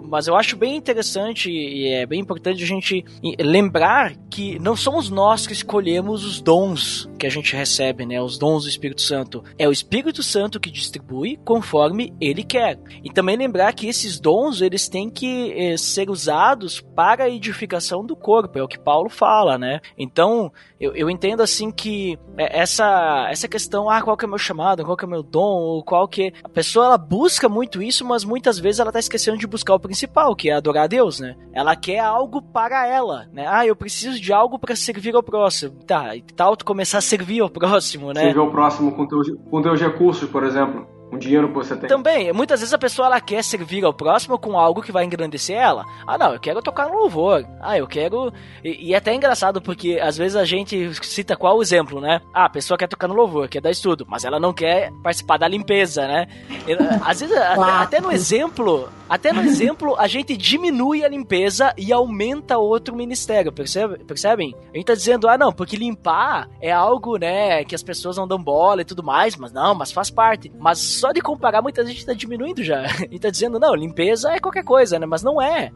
Mas eu acho bem interessante e é bem importante a gente lembrar que não somos nós que escolhemos os dons que a gente recebe, né? Os dons do Espírito Santo. É o Espírito Santo que distribui conforme ele quer. E também lembrar que esses dons, eles têm que ser usados para a edificação do corpo, é o que Paulo fala, né? Então, eu entendo assim que essa questão, qual que é o meu chamado, qual que é o meu dom, ou qual que... A pessoa, ela busca muito isso, mas muitas vezes ela tá esquecendo de buscar o principal, que é adorar a Deus, né? Ela quer algo para ela, né? Eu preciso de algo para servir ao próximo. Tá, e tal, tu começar a servir ao próximo, né? Servir ao próximo com teus recursos, por exemplo. Um dinheiro que você tem. Também, muitas vezes a pessoa ela quer servir ao próximo com algo que vai engrandecer ela. Não, eu quero tocar no louvor. Eu quero... E é até engraçado porque às vezes a gente cita qual o exemplo, né? A pessoa quer tocar no louvor, quer dar estudo, mas ela não quer participar da limpeza, né? Às vezes, até no exemplo, Até no exemplo, a gente diminui a limpeza e aumenta outro ministério, percebem? A gente tá dizendo, não, porque limpar é algo, né, que as pessoas não dão bola e tudo mais, mas faz parte. Mas só de comparar, muita gente tá diminuindo já. E tá dizendo, não, limpeza é qualquer coisa, né, mas não é.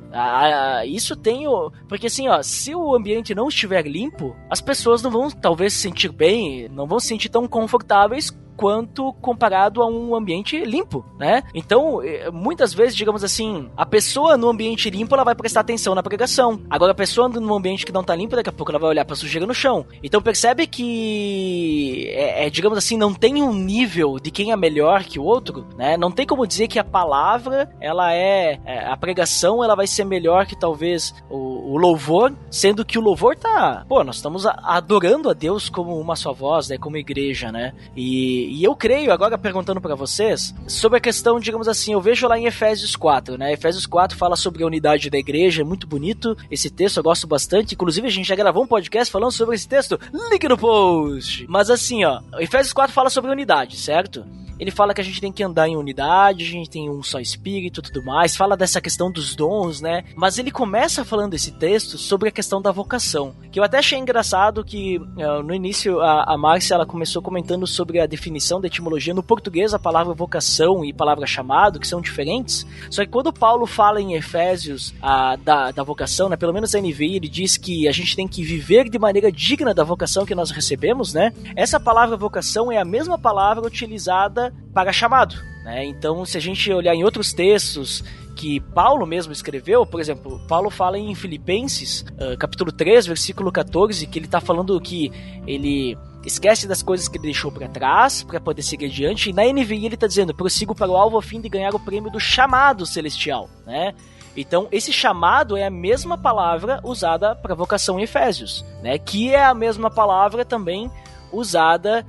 Isso tem o... Porque assim, se o ambiente não estiver limpo, as pessoas não vão talvez se sentir bem, não vão se sentir tão confortáveis quanto comparado a um ambiente limpo, né? Então, muitas vezes, digamos assim, a pessoa no ambiente limpo, ela vai prestar atenção na pregação. Agora, a pessoa no ambiente que não tá limpo, daqui a pouco ela vai olhar pra sujeira no chão. Então, percebe que, digamos assim, não tem um nível de quem é melhor que o outro, né? Não tem como dizer que a palavra, ela a pregação, ela vai ser melhor que talvez o louvor, sendo que o louvor tá... nós estamos adorando a Deus como uma só voz, né? Como igreja, né? E eu creio, agora perguntando pra vocês, sobre a questão, digamos assim, eu vejo lá em Efésios 4, né? Efésios 4 fala sobre a unidade da igreja, é muito bonito esse texto, eu gosto bastante. Inclusive, a gente já gravou um podcast falando sobre esse texto, link no post. Mas assim, Efésios 4 fala sobre unidade, certo? Ele fala que a gente tem que andar em unidade, a gente tem um só espírito e tudo mais, fala dessa questão dos dons, né? Mas ele começa falando esse texto sobre a questão da vocação, que eu até achei engraçado que no início a Márcia, ela começou comentando sobre a definição da etimologia. No português a palavra vocação e palavra chamado, que são diferentes, só que quando Paulo fala em Efésios da vocação, né, pelo menos a NVI, ele diz que a gente tem que viver de maneira digna da vocação que nós recebemos, né? Essa palavra vocação é a mesma palavra utilizada para chamado, né? Então, se a gente olhar em outros textos que Paulo mesmo escreveu, por exemplo, Paulo fala em Filipenses, capítulo 3, versículo 14, que ele está falando que ele esquece das coisas que ele deixou para trás para poder seguir adiante, e na NVI ele está dizendo, prossigo para o alvo a fim de ganhar o prêmio do chamado celestial, né? Então, esse chamado é a mesma palavra usada para vocação em Efésios, né? Que é a mesma palavra também usada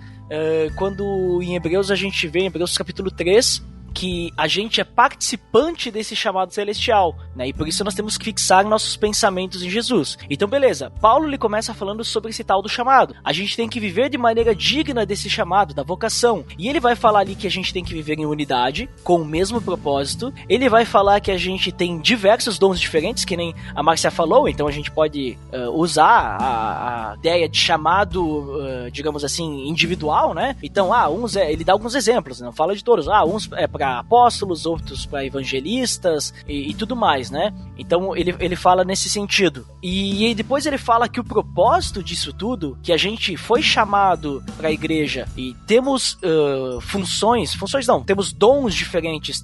quando em Hebreus a gente vê, em Hebreus capítulo 3, que a gente é participante desse chamado celestial, né? E por isso nós temos que fixar nossos pensamentos em Jesus. Então, beleza, Paulo ele começa falando sobre esse tal do chamado. A gente tem que viver de maneira digna desse chamado, da vocação. E ele vai falar ali que a gente tem que viver em unidade, com o mesmo propósito. Ele vai falar que a gente tem diversos dons diferentes, que nem a Márcia falou, então a gente pode usar a ideia de chamado, digamos assim, individual, né? Então, ele dá alguns exemplos, não fala de todos. Uns é para apóstolos, outros para evangelistas e tudo mais, né? Então ele fala nesse sentido. E depois ele fala que o propósito disso tudo, que a gente foi chamado para a igreja e temos temos dons diferentes,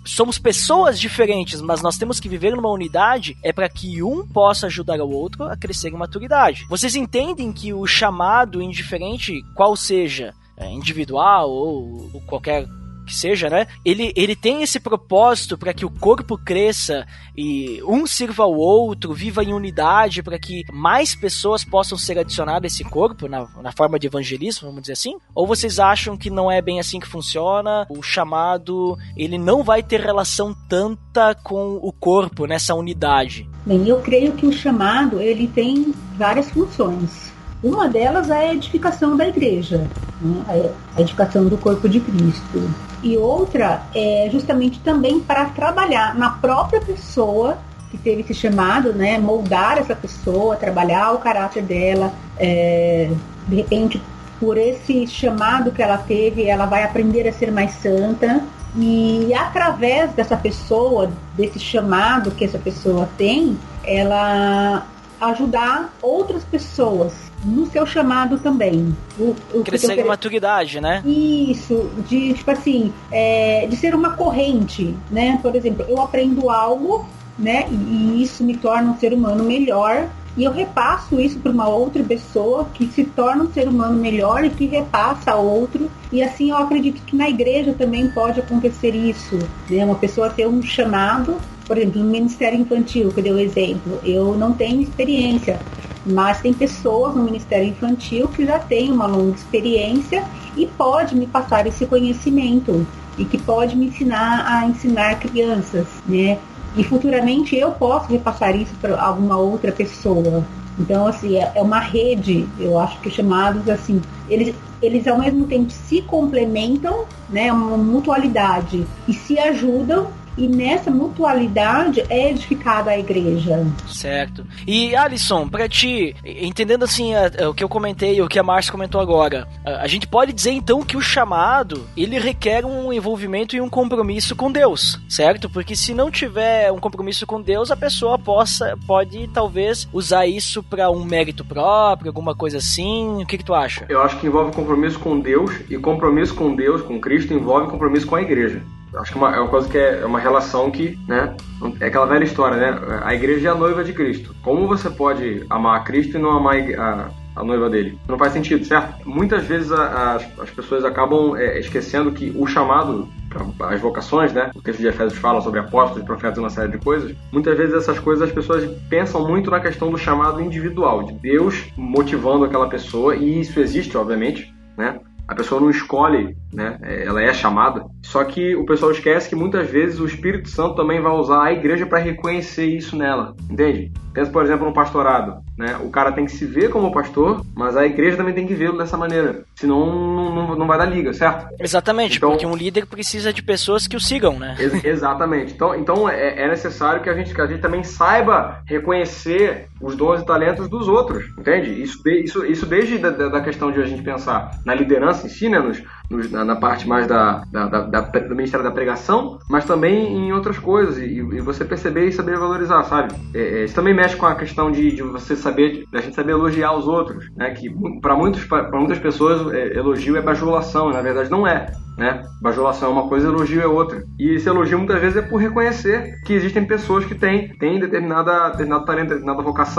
somos pessoas diferentes, mas nós temos que viver numa unidade, é para que um possa ajudar o outro a crescer em maturidade. Vocês entendem que o chamado, indiferente qual seja, individual ou qualquer que seja, né? Ele tem esse propósito para que o corpo cresça e um sirva ao outro, viva em unidade, para que mais pessoas possam ser adicionadas a esse corpo na forma de evangelismo, vamos dizer assim? Ou vocês acham que não é bem assim que funciona? O chamado, ele não vai ter relação tanta com o corpo nessa unidade? Bem, eu creio que o chamado, ele tem várias funções. Uma delas é a edificação da igreja, né? A edificação do corpo de Cristo. E outra é justamente também para trabalhar na própria pessoa que teve esse chamado, né? Moldar essa pessoa, trabalhar o caráter dela. De repente, por esse chamado que ela teve, ela vai aprender a ser mais santa. E através dessa pessoa, desse chamado que essa pessoa tem, ela ajudar outras pessoas no seu chamado também. Crescer em maturidade, né? Isso, de ser uma corrente, né? Por exemplo, eu aprendo algo, né? E isso me torna um ser humano melhor. E eu repasso isso para uma outra pessoa que se torna um ser humano melhor e que repassa a outro. E assim eu acredito que na igreja também pode acontecer isso, né? Uma pessoa ter um chamado, por exemplo, no Ministério Infantil, que eu dei o exemplo, eu não tenho experiência, mas tem pessoas no Ministério Infantil que já têm uma longa experiência e pode me passar esse conhecimento e que pode me ensinar a ensinar crianças, né? E futuramente eu posso repassar isso para alguma outra pessoa. Então, assim, é uma rede. Eu acho que chamados, assim, eles ao mesmo tempo se complementam, né? Uma mutualidade, e se ajudam e nessa mutualidade é edificada a igreja. Certo. E Alisson, pra ti, entendendo assim o que eu comentei, o que a Márcia comentou agora, a gente pode dizer então que o chamado, ele requer um envolvimento e um compromisso com Deus, certo? Porque se não tiver um compromisso com Deus, a pessoa pode talvez usar isso pra um mérito próprio, alguma coisa assim. O que tu acha? Eu acho que envolve compromisso com Deus, e compromisso com Deus, com Cristo, envolve compromisso com a igreja. Acho que é uma coisa que é uma relação que, né, é aquela velha história, né? A igreja é a noiva de Cristo. Como você pode amar a Cristo e não amar a noiva dele? Não faz sentido, certo? Muitas vezes as pessoas acabam esquecendo que o chamado, as vocações, né? O texto de Efésios fala sobre apóstolos, profetas e uma série de coisas. Muitas vezes essas coisas as pessoas pensam muito na questão do chamado individual, de Deus motivando aquela pessoa, e isso existe, obviamente, né? A pessoa não escolhe, né? Ela é chamada. Só que o pessoal esquece que muitas vezes o Espírito Santo também vai usar a igreja para reconhecer isso nela, entende? Pensa, por exemplo, no pastorado, né? O cara tem que se ver como pastor, mas a igreja também tem que vê-lo dessa maneira. Senão não vai dar liga, certo? Exatamente, então, porque um líder precisa de pessoas que o sigam, né? Exatamente. Então é necessário que a gente também saiba reconhecer os dons e talentos dos outros, entende? Isso desde da questão de a gente pensar na liderança em si, né? Na parte mais do Ministério da Pregação, mas também em outras coisas, e você perceber e saber valorizar, sabe? Isso também mexe com a questão de você saber, da gente saber elogiar os outros, né? Que para muitas pessoas elogio é bajulação, e na verdade não é, né? Bajulação é uma coisa, elogio é outra. E esse elogio muitas vezes é por reconhecer que existem pessoas que têm determinado talento, determinada vocação,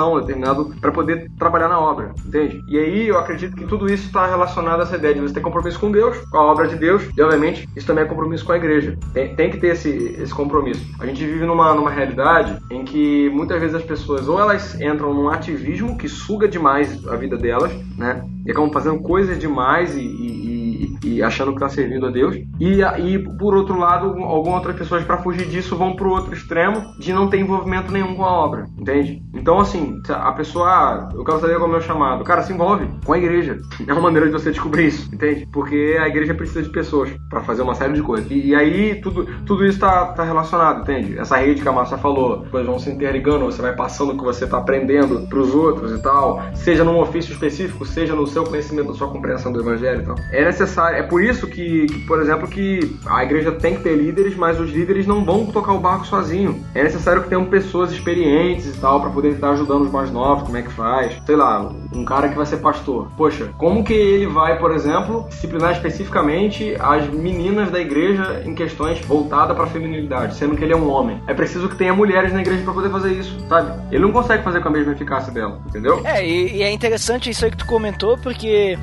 para poder trabalhar na obra, entende? E aí eu acredito que tudo isso está relacionado a essa ideia de você ter compromisso com Deus, com a obra de Deus, e obviamente isso também é compromisso com a igreja. Tem que ter esse compromisso. A gente vive numa realidade em que muitas vezes as pessoas, ou elas entram num ativismo que suga demais a vida delas, né? E acabam fazendo coisas demais e achando que está servindo a Deus. E por outro lado, algumas outras pessoas, para fugir disso, vão pro outro extremo de não ter envolvimento nenhum com a obra, entende? Então, assim, a pessoa, eu quero saber qual é o meu chamado. Cara, se envolve com a igreja. É uma maneira de você descobrir isso, entende? Porque a igreja precisa de pessoas para fazer uma série de coisas. E aí, tudo isso tá relacionado, entende? Essa rede que a Márcia falou, as coisas vão se interligando, você vai passando o que você tá aprendendo pros outros e tal, seja num ofício específico, seja no seu conhecimento, na sua compreensão do evangelho e tal. É necessário, é por isso que, por exemplo, que a igreja tem que ter líderes, mas os líderes não vão tocar o barco sozinho. É necessário que tenham pessoas experientes e tal, para poder estar ajudando os mais novos, como é que faz. Sei lá, um cara que vai ser pastor. Poxa, como que ele vai, por exemplo, disciplinar especificamente as meninas da igreja em questões voltadas para a feminilidade, sendo que ele é um homem? É preciso que tenha mulheres na igreja para poder fazer isso, sabe? Ele não consegue fazer com a mesma eficácia dela, entendeu? E é interessante isso aí que tu comentou, porque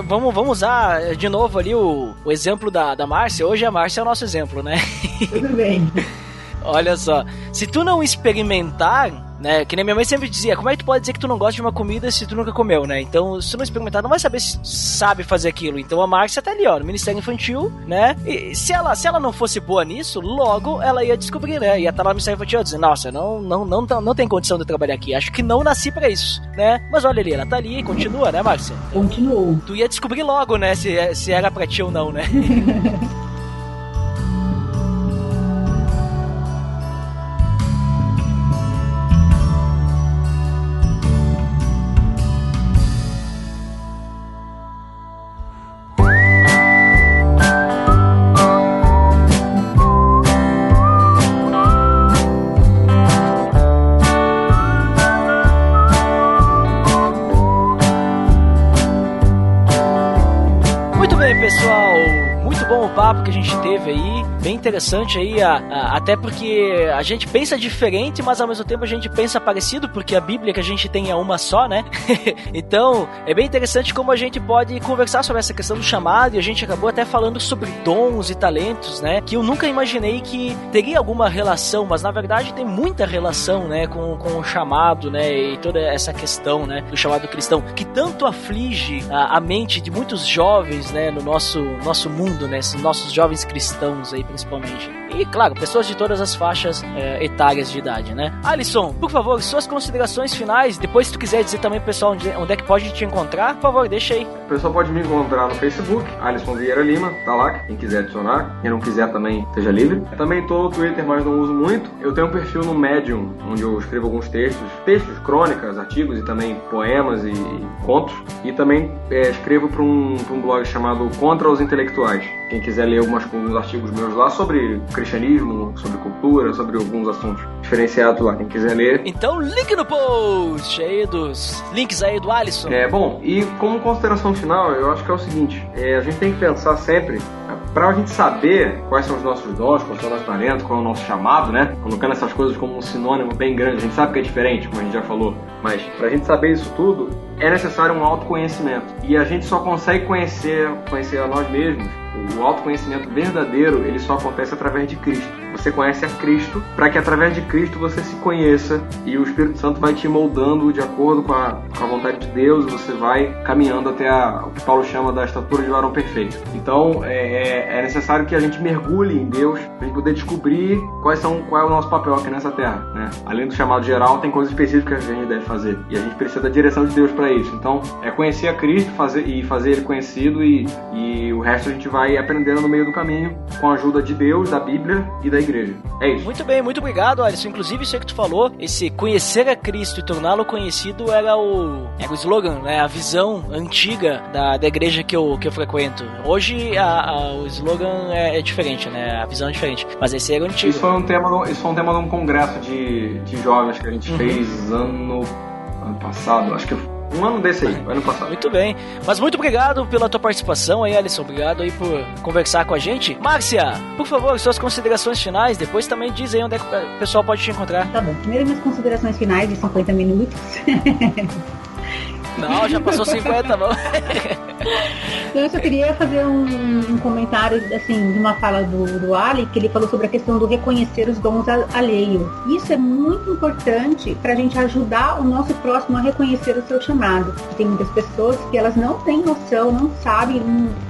vamos usar de novo ali o exemplo da Márcia. Hoje a Márcia é o nosso exemplo, né? Tudo bem. Olha só, se tu não experimentar, né, que nem minha mãe sempre dizia, como é que tu pode dizer que tu não gosta de uma comida se tu nunca comeu, né? Então, se tu não experimentar, não vai saber se sabe fazer aquilo. Então a Márcia tá ali, ó, no Ministério Infantil, né? E se ela não fosse boa nisso, logo ela ia descobrir, né? Ia estar lá no Ministério Infantil dizendo, nossa, não tem condição de trabalhar aqui, acho que não nasci pra isso, né? Mas olha ali, ela tá ali e continua, né, Márcia? Continuou. Tu ia descobrir logo, né, se era pra ti ou não, né? Papo que a gente teve aí, bem interessante aí, até porque a gente pensa diferente, mas ao mesmo tempo a gente pensa parecido, porque a Bíblia que a gente tem é uma só, né? Então, é bem interessante como a gente pode conversar sobre essa questão do chamado, e a gente acabou até falando sobre dons e talentos, né? Que eu nunca imaginei que teria alguma relação, mas na verdade tem muita relação, né? Com o chamado, né? E toda essa questão, né? Do chamado cristão, que tanto aflige a mente de muitos jovens, né? No nosso mundo, né? Nosso nossos jovens cristãos aí, principalmente. E, claro, pessoas de todas as faixas etárias de idade, né? Alisson, por favor, suas considerações finais. Depois, se tu quiser dizer também pro pessoal onde é que pode te encontrar, por favor, deixa aí. O pessoal pode me encontrar no Facebook, Alisson Vieira Lima, tá lá, quem quiser adicionar. Quem não quiser também, seja livre. Também tô no Twitter, mas não uso muito. Eu tenho um perfil no Medium, onde eu escrevo alguns textos, crônicas, artigos e também poemas e contos. E também escrevo para um blog chamado Contra os Intelectuais. Quem quiser ler alguns artigos meus lá sobre cristianismo, sobre cultura, sobre alguns assuntos diferenciados lá, quem quiser ler. Então, link no post aí dos links aí do Alisson. Bom, e como consideração final, eu acho que é o seguinte, a gente tem que pensar sempre, pra gente saber quais são os nossos dons, quais são os nossos talentos, qual é o nosso chamado, né? Colocando essas coisas como um sinônimo bem grande, a gente sabe que é diferente, como a gente já falou, mas pra gente saber isso tudo, é necessário um autoconhecimento. E a gente só consegue conhecer a nós mesmos. O autoconhecimento verdadeiro, ele só acontece através de Cristo. Você conhece a Cristo, para que através de Cristo você se conheça e o Espírito Santo vai te moldando de acordo com a vontade de Deus e você vai caminhando até o que Paulo chama da estatura de varão perfeito. Então é necessário que a gente mergulhe em Deus para a gente poder descobrir qual é o nosso papel aqui nessa terra, né? Além do chamado geral, tem coisas específicas que a gente deve fazer e a gente precisa da direção de Deus para isso. Então é conhecer a Cristo, fazer ele conhecido e o resto a gente vai aprendendo no meio do caminho com a ajuda de Deus, da Bíblia e da igreja. É isso. Muito bem, muito obrigado, Alisson. Inclusive, isso aí que tu falou, esse conhecer a Cristo e torná-lo conhecido era o slogan, né? A visão antiga da igreja que eu frequento. Hoje o slogan é diferente, né? A visão é diferente. Mas esse era o antigo. Isso foi um tema de um congresso de jovens que a gente fez ano passado. Acho que um ano desse aí, ano passado. Muito bem. Mas muito obrigado pela tua participação aí, Alisson. Obrigado aí por conversar com a gente. Márcia, por favor, suas considerações finais. Depois também diz aí onde é que o pessoal pode te encontrar. Tá bom. Primeiro, minhas considerações finais de 50 minutos. Não, já passou 50, vamos. Eu só queria fazer um comentário, assim, de uma fala do Ali, que ele falou sobre a questão do reconhecer os dons alheios. Isso é muito importante para a gente ajudar o nosso próximo a reconhecer o seu chamado. Tem muitas pessoas que elas não têm noção, não sabem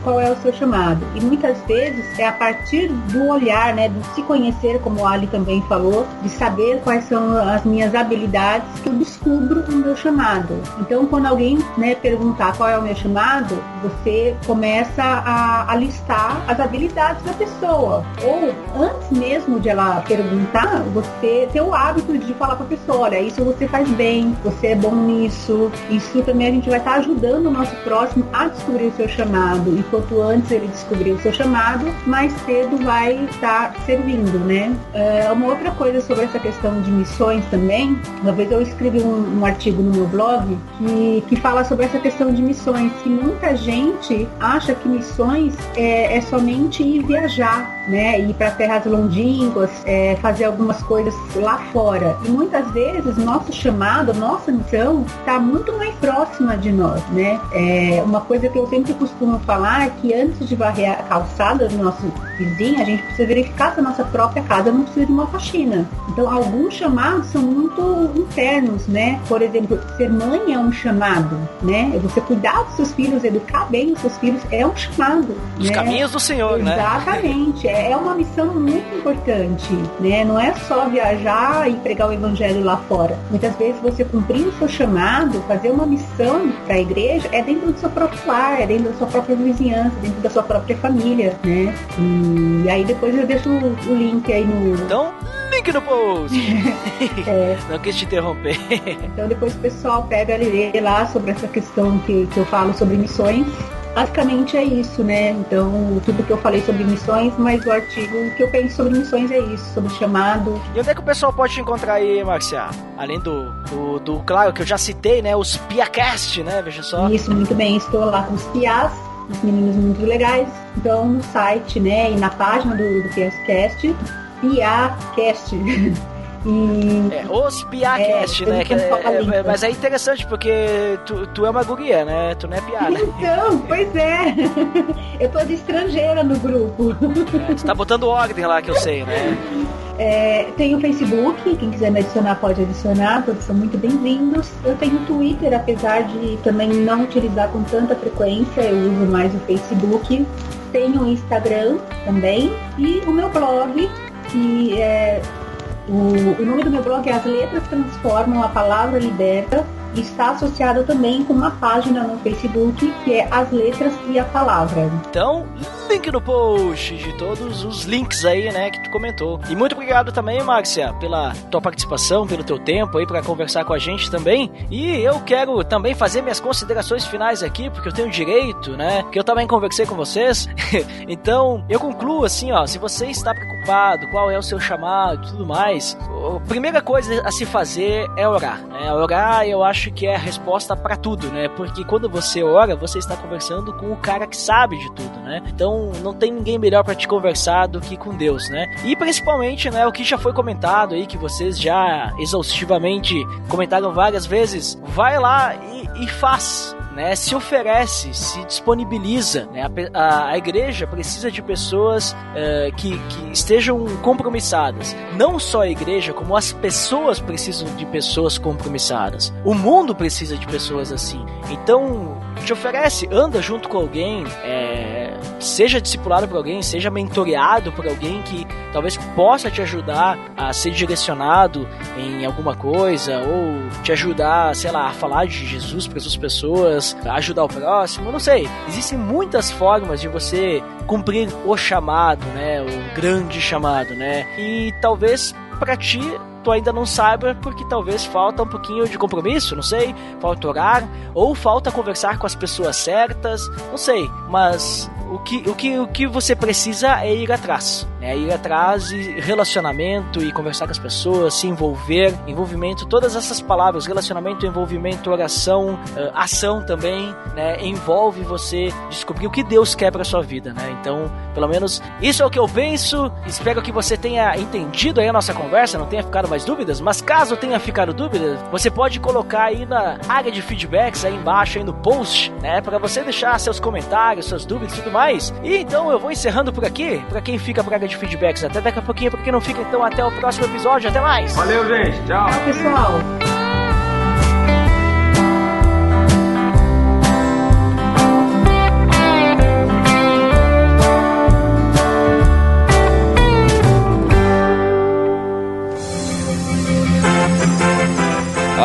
qual é o seu chamado. E muitas vezes é a partir do olhar, né, do se conhecer, como o Ali também falou, de saber quais são as minhas habilidades, que eu descubro o meu chamado. Então, quando alguém, né, perguntar qual é o meu chamado, você começa a listar as habilidades da pessoa. Ou antes mesmo de ela perguntar, você ter o hábito de falar para a pessoa: olha, isso você faz bem, você é bom nisso. Isso também a gente vai estar ajudando o nosso próximo a descobrir o seu chamado. E quanto antes ele descobrir o seu chamado, mais cedo vai estar servindo, né? Uma outra coisa sobre essa questão de missões também, uma vez eu escrevi um artigo no meu blog que fala sobre essa questão de missões, que muita gente acha que missões é somente ir viajar, né, ir para terras longínquas, fazer algumas coisas lá fora. E muitas vezes nosso chamado, nossa missão está muito mais próxima de nós, né? Uma coisa que eu sempre costumo falar é que antes de varrer a calçada do nosso vizinho, a gente precisa verificar se a nossa própria casa não precisa de uma faxina. Então, alguns chamados são muito internos, né? Por exemplo, ser mãe é um chamado, né? Você cuidar dos seus filhos, educar bem os seus filhos é um chamado. Os caminhos do Senhor, né? Exatamente. É uma missão muito importante, né? Não é só viajar e pregar o evangelho lá fora. Muitas vezes você cumprir o seu chamado, fazer uma missão para a igreja, é dentro do seu próprio lar, é dentro da sua própria vizinhança, dentro da sua própria família, né? E aí depois eu deixo o link aí no... Então, link no post! Não quis te interromper. Então depois o pessoal pega e lê lá sobre essa questão que eu falo sobre missões. Basicamente é isso, né? Então, tudo que eu falei sobre missões, mas o artigo que eu penso sobre missões é isso, sobre chamado. E onde é que o pessoal pode te encontrar aí, Márcia? Além do claro, que eu já citei, né? Os Piacast, né? Veja só. Isso, muito bem. Estou lá com os Piás, os meninos muito legais. Então, no site, né? E na página do Piacast, Piacast. Os Piacast, né? Mas é interessante porque tu é uma guria, né? Tu não é piada. Então, pois é. Eu tô de estrangeira no grupo. Você tá botando ordem lá, que eu sei, né? Tem o Facebook, quem quiser me adicionar pode adicionar, todos são muito bem-vindos. Eu tenho o Twitter, apesar de também não utilizar com tanta frequência, eu uso mais o Facebook. tenho o Instagram também e o meu blog, que é o nome do meu blog é As Letras Transformam a Palavra Liberta, e está associado também com uma página no Facebook que é As Letras e a Palavra. Então, link no post de todos os links aí, né, que tu comentou. E muito obrigado também, Márcia, pela tua participação, pelo teu tempo aí para conversar com a gente também. E eu quero também fazer minhas considerações finais aqui, porque eu tenho direito, né, que eu também conversei com vocês. Então, eu concluo assim, ó, se você está preocupado, qual é o seu chamado e tudo mais, a primeira coisa a se fazer é orar, né? Orar, eu acho que é a resposta para tudo, né? Porque quando você ora, você está conversando com o cara que sabe de tudo, né? Então não tem ninguém melhor para te conversar do que com Deus, né? E principalmente, né, o que já foi comentado aí, que vocês já exaustivamente comentaram várias vezes, vai lá e faz, né, se oferece, se disponibiliza, né? A igreja precisa de pessoas que estejam compromissadas. Não só a igreja, como as pessoas precisam de pessoas compromissadas. O mundo precisa de pessoas assim. Então, te oferece, anda junto com alguém, seja discipulado por alguém, seja mentoreado por alguém que talvez possa te ajudar a ser direcionado em alguma coisa, ou te ajudar, sei lá, a falar de Jesus para essas pessoas, ajudar o próximo, não sei. Existem muitas formas de você cumprir o chamado, né, o grande chamado, né, e talvez para ti tu ainda não saiba, porque talvez falta um pouquinho de compromisso, não sei, falta orar, ou falta conversar com as pessoas certas, não sei, mas o que você precisa é ir atrás, né? Ir atrás e relacionamento e conversar com as pessoas, se envolver, envolvimento, todas essas palavras, relacionamento, envolvimento, oração, ação também, né? Envolve você descobrir o que Deus quer pra sua vida, né? Então, pelo menos isso é o que eu penso. Espero que você tenha entendido aí a nossa conversa, não tenha ficado mais dúvidas, mas caso tenha ficado dúvidas, você pode colocar aí na área de feedbacks aí embaixo, aí no post, né? Pra você deixar seus comentários, suas dúvidas e tudo mais. E então eu vou encerrando por aqui. Pra quem fica pra área de feedbacks, até daqui a pouquinho. Pra quem não fica, então até o próximo episódio. Até mais. Valeu, gente. Tchau. Tchau, pessoal.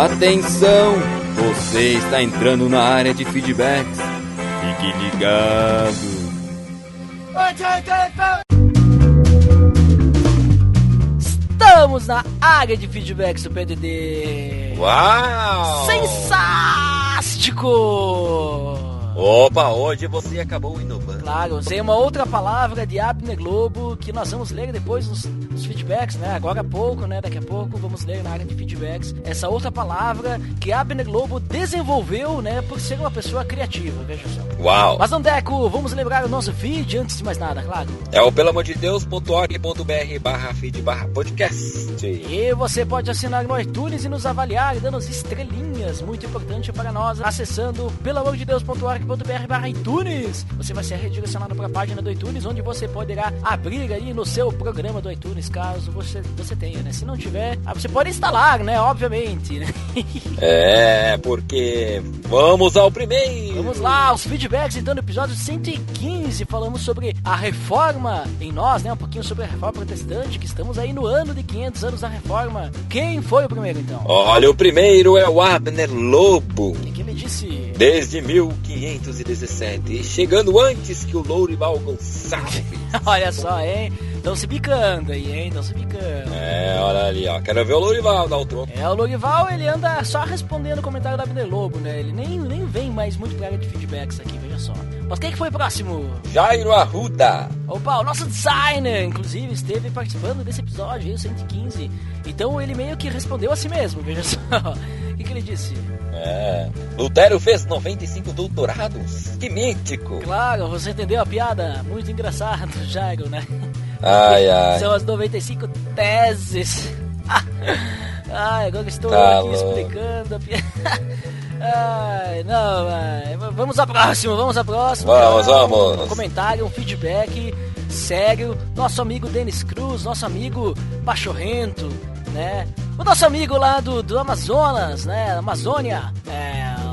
Atenção, você está entrando na área de feedbacks. Fique ligado. Estamos na área de feedbacks do PDD. Uau! Sensástico! Opa, hoje você acabou inovando. Claro, usei uma outra palavra de Abner Globo que nós vamos ler depois nos feedbacks, né? Agora há pouco, né? Daqui a pouco vamos ler na área de feedbacks essa outra palavra que Abner Globo desenvolveu, né? Por ser uma pessoa criativa, veja só. Uau! Mas, Andeco, vamos lembrar o nosso feed antes de mais nada, claro. É o pelamordedeus.org.br/feed/podcast. E você pode assinar no iTunes e nos avaliar dando as estrelinhas, muito importante para nós, acessando pelamordedeus.org.br/iTunes. Você vai ser redirecionado para a página do iTunes, onde você poderá abrir aí no seu programa do iTunes, caso você tenha, né? Se não tiver, você pode instalar, né? Obviamente, né? Porque vamos ao primeiro. Vamos lá, os feedbacks, então, no episódio 115, falamos sobre a reforma em nós, né? Um pouquinho sobre a reforma protestante, que estamos aí no ano de 500 anos da reforma. Quem foi o primeiro, então? Olha, o primeiro é o Abner Lobo. O que ele disse? Desde 1517, chegando antes que o Lourival Gonçalves. Olha só, hein? Estão se bicando aí, hein? Estão se bicando. Olha ali, ó. Quero ver o Lourival dar o troco. O Lourival, ele anda só respondendo o comentário da Abner Lobo, né? Ele nem vem mais muito pra área de feedbacks aqui, veja só. Mas quem que foi o próximo? Jairo Arruda. Opa, o nosso designer, inclusive, esteve participando desse episódio aí, o 115. Então ele meio que respondeu a si mesmo, veja só. O que ele disse? Lutero fez 95 doutorados. Que mítico. Claro, você entendeu a piada? Muito engraçado, Jairo, né? Ai. São as 95 teses. Agora estou aqui explicando a piada. Vamos à próxima. Vamos. Um comentário, um feedback sério. Nosso amigo Denis Cruz, nosso amigo Pachorrento, né? O nosso amigo lá do Amazonas, né? Amazônia,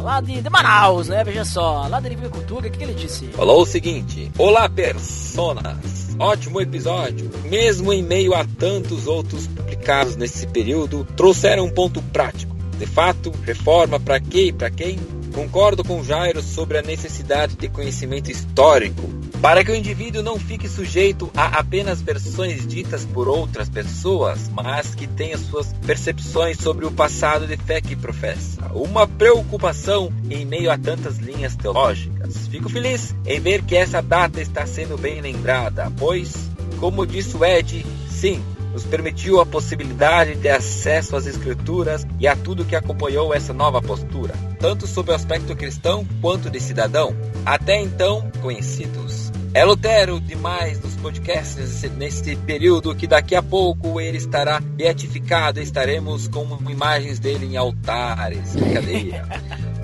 lá de Manaus, né? Veja só, lá da Livre Cultura, o que ele disse? Falou o seguinte: olá, personas. Ótimo episódio. Mesmo em meio a tantos outros publicados nesse período, trouxeram um ponto prático. De fato, reforma para quê e para quem? Concordo com Jairo sobre a necessidade de conhecimento histórico, para que o indivíduo não fique sujeito a apenas versões ditas por outras pessoas, mas que tenha suas percepções sobre o passado de fé que professa. Uma preocupação em meio a tantas linhas teológicas. Fico feliz em ver que essa data está sendo bem lembrada, pois, como disse o Ed, sim, nos permitiu a possibilidade de acesso às escrituras e a tudo que acompanhou essa nova postura, tanto sob o aspecto cristão quanto de cidadão, até então conhecidos. É Lutero demais nos podcasts nesse período que daqui a pouco ele estará beatificado e estaremos com imagens dele em altares. Brincadeira.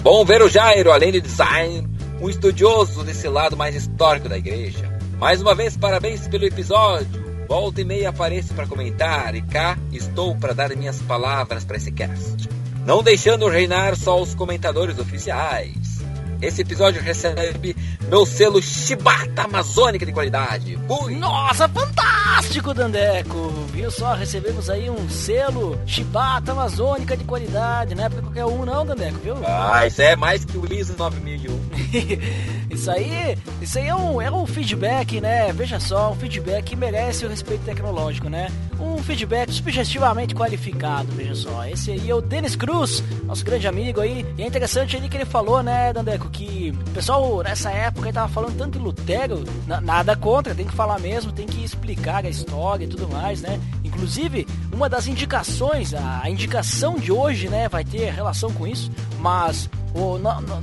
Bom ver o Jairo, além de design, um estudioso desse lado mais histórico da igreja. Mais uma vez, parabéns pelo episódio. Volta e meia apareço para comentar e cá estou para dar minhas palavras para esse cast. Não deixando reinar só os comentadores oficiais. Esse episódio recebe meu selo Chibata Amazônica de qualidade. Fui! Nossa, fantástico, Dandeco! Viu só, recebemos aí um selo Chibata Amazônica de qualidade. Não é pra qualquer um não, Dandeco, viu? Ah, isso é mais que o ISO 9001. Isso aí é um feedback, né? Veja só, um feedback que merece o respeito tecnológico, né? Um feedback subjetivamente qualificado, veja só. Esse aí é o Denis Cruz, nosso grande amigo aí. E é interessante ali que ele falou, né, Dandeco, que o pessoal nessa época ele tava falando tanto de Lutero, nada contra, tem que falar mesmo, tem que explicar a história e tudo mais, né? Inclusive, uma das indicações, a indicação de hoje, né, vai ter relação com isso, mas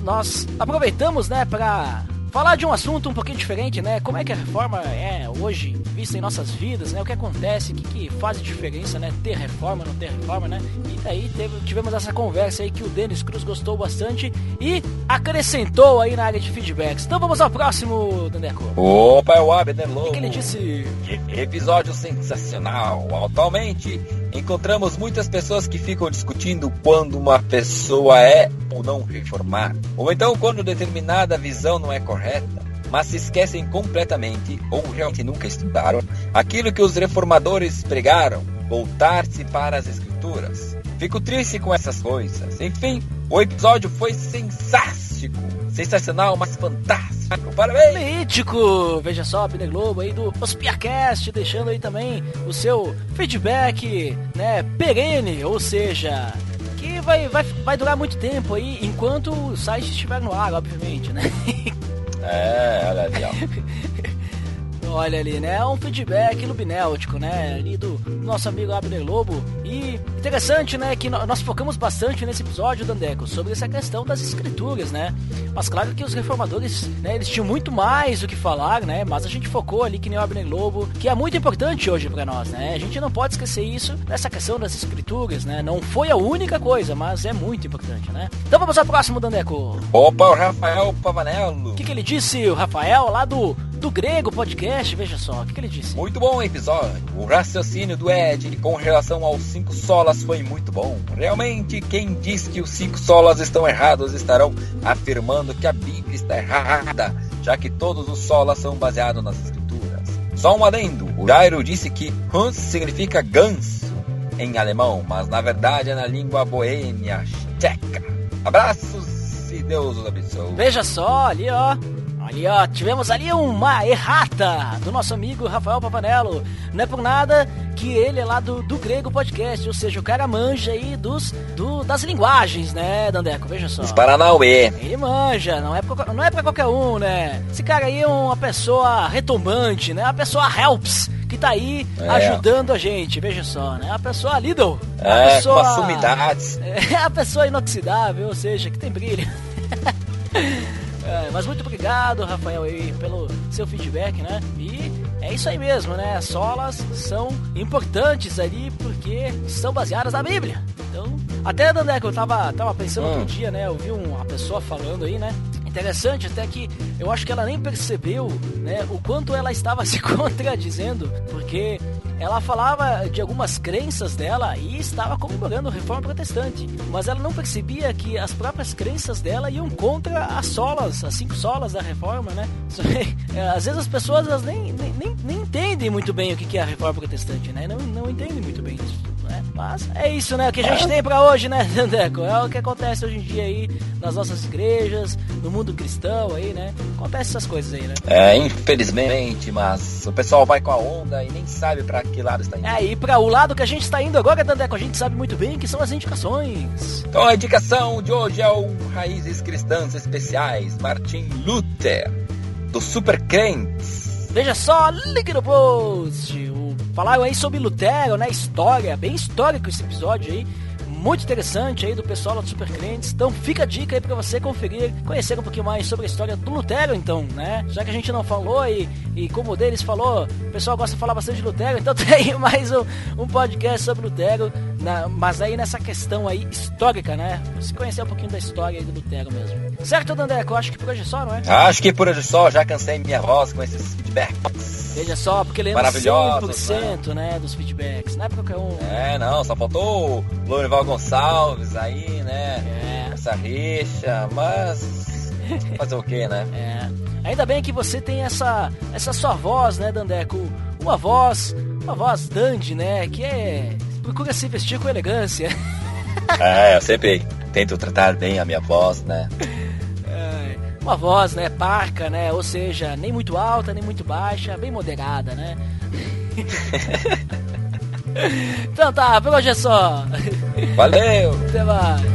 nós aproveitamos, né, para falar de um assunto um pouquinho diferente, né? Como é que a reforma é hoje vista em nossas vidas, né? O que acontece, o que faz diferença, né? Ter reforma, não ter reforma, né? E daí tivemos essa conversa aí que o Denis Cruz gostou bastante e acrescentou aí na área de feedbacks. Então vamos ao próximo, Dandeco. Opa, é o Abner Lobo. O que ele disse? Episódio sensacional. Atualmente, encontramos muitas pessoas que ficam discutindo quando uma pessoa é ou não reformar, ou então quando determinada visão não é correta, mas se esquecem completamente ou realmente nunca estudaram aquilo que os reformadores pregaram, voltar-se para as escrituras. Fico triste com essas coisas. Enfim, o episódio foi sensacional, mas fantástico. Parabéns! Mítico! Veja só, Abner Globo aí do Ospiacast, deixando aí também o seu feedback, né, perene, ou seja, que vai durar muito tempo aí, enquanto o site estiver no ar, obviamente, né? Olha ali, ó. Olha ali, né? Um feedback lubinéutico, né? Ali do nosso amigo Abner Lobo. E interessante, né? Que nós focamos bastante nesse episódio, Dandeco, sobre essa questão das escrituras, né? Mas claro que os reformadores, né? Eles tinham muito mais o que falar, né? Mas a gente focou ali, que nem o Abner Lobo, que é muito importante hoje pra nós, né? A gente não pode esquecer isso, nessa questão das escrituras, né? Não foi a única coisa, mas é muito importante, né? Então vamos ao próximo, Dandeco. Opa, o Rafael Pavanello. O que ele disse, o Rafael, lá do Grego Podcast, veja só, o que ele disse? Muito bom episódio. O raciocínio do Ed com relação aos 5 solas foi muito bom. Realmente, quem diz que os 5 solas estão errados estarão afirmando que a Bíblia está errada, já que todos os solas são baseados nas escrituras. Só um adendo, o Jairo disse que Hans significa ganso em alemão, mas na verdade é na língua boêmia tcheca. Abraços e Deus os abençoe. Veja só, ali ó, tivemos ali uma errata do nosso amigo Rafael Pavanello. Não é por nada que ele é lá do Grego Podcast, ou seja, o cara manja aí das linguagens, né, Dandeco? Veja só. Os Paranauê. Ele manja, não é pra qualquer um, né? Esse cara aí é uma pessoa retumbante, né? Uma pessoa helps, que tá aí ajudando a gente, veja só, né? Uma pessoa Lidl. Com as sumidades. É a pessoa inoxidável, ou seja, que tem brilho. Mas muito obrigado, Rafael, aí, pelo seu feedback, né? E é isso aí mesmo, né? As solas são importantes ali porque são baseadas na Bíblia. Então, até, Dandeco, eu tava pensando outro dia, né? Eu vi uma pessoa falando aí, né? Interessante até que eu acho que ela nem percebeu, né, o quanto ela estava se contradizendo, porque ela falava de algumas crenças dela e estava comemorando a Reforma Protestante, mas ela não percebia que as próprias crenças dela iam contra as 5 solas da Reforma, né? Às vezes as pessoas elas nem entendem muito bem o que é a Reforma Protestante, né? Não entendem muito bem isso, né? Mas é isso, né? O que a gente tem pra hoje, né, Dandeco? É o que acontece hoje em dia aí nas nossas igrejas, no mundo cristão aí, né? Acontece essas coisas aí, né? Infelizmente, mas o pessoal vai com a onda e nem sabe pra que lado está indo. E pra o lado que a gente está indo agora, Dandeco, a gente sabe muito bem que são as indicações. Então a indicação de hoje é o Raízes Cristãs Especiais, Martin Luther, do Super Crentes. Veja só, link no post. Falaram aí sobre Lutero, né? História, bem histórico esse episódio aí. Muito interessante aí do pessoal lá do Super Crentes. Então fica a dica aí pra você conferir, conhecer um pouquinho mais sobre a história do Lutero, então, né? Já que a gente não falou e como o deles falou, o pessoal gosta de falar bastante de Lutero, então tem mais um podcast sobre Lutero, mas aí nessa questão aí histórica, né? Você conhecer um pouquinho da história aí do Lutero mesmo. Certo, Dandeco? Eu acho que por hoje é só, não é? Acho que por hoje só, já cansei minha voz com esses feedbacks. Veja só, porque lembra 100%, né, dos feedbacks, não é pra qualquer um. Não, só faltou o Lourival Gonçalves aí, né, essa rixa, mas fazer o quê, né? Ainda bem que você tem essa sua voz, né, Dandeco, uma voz dandy, né, que procura se vestir com elegância. Eu sempre tento tratar bem a minha voz, né. Uma voz, né, parca, né, ou seja, nem muito alta, nem muito baixa, bem moderada, né? Então tá, por hoje é só. Valeu! Até mais!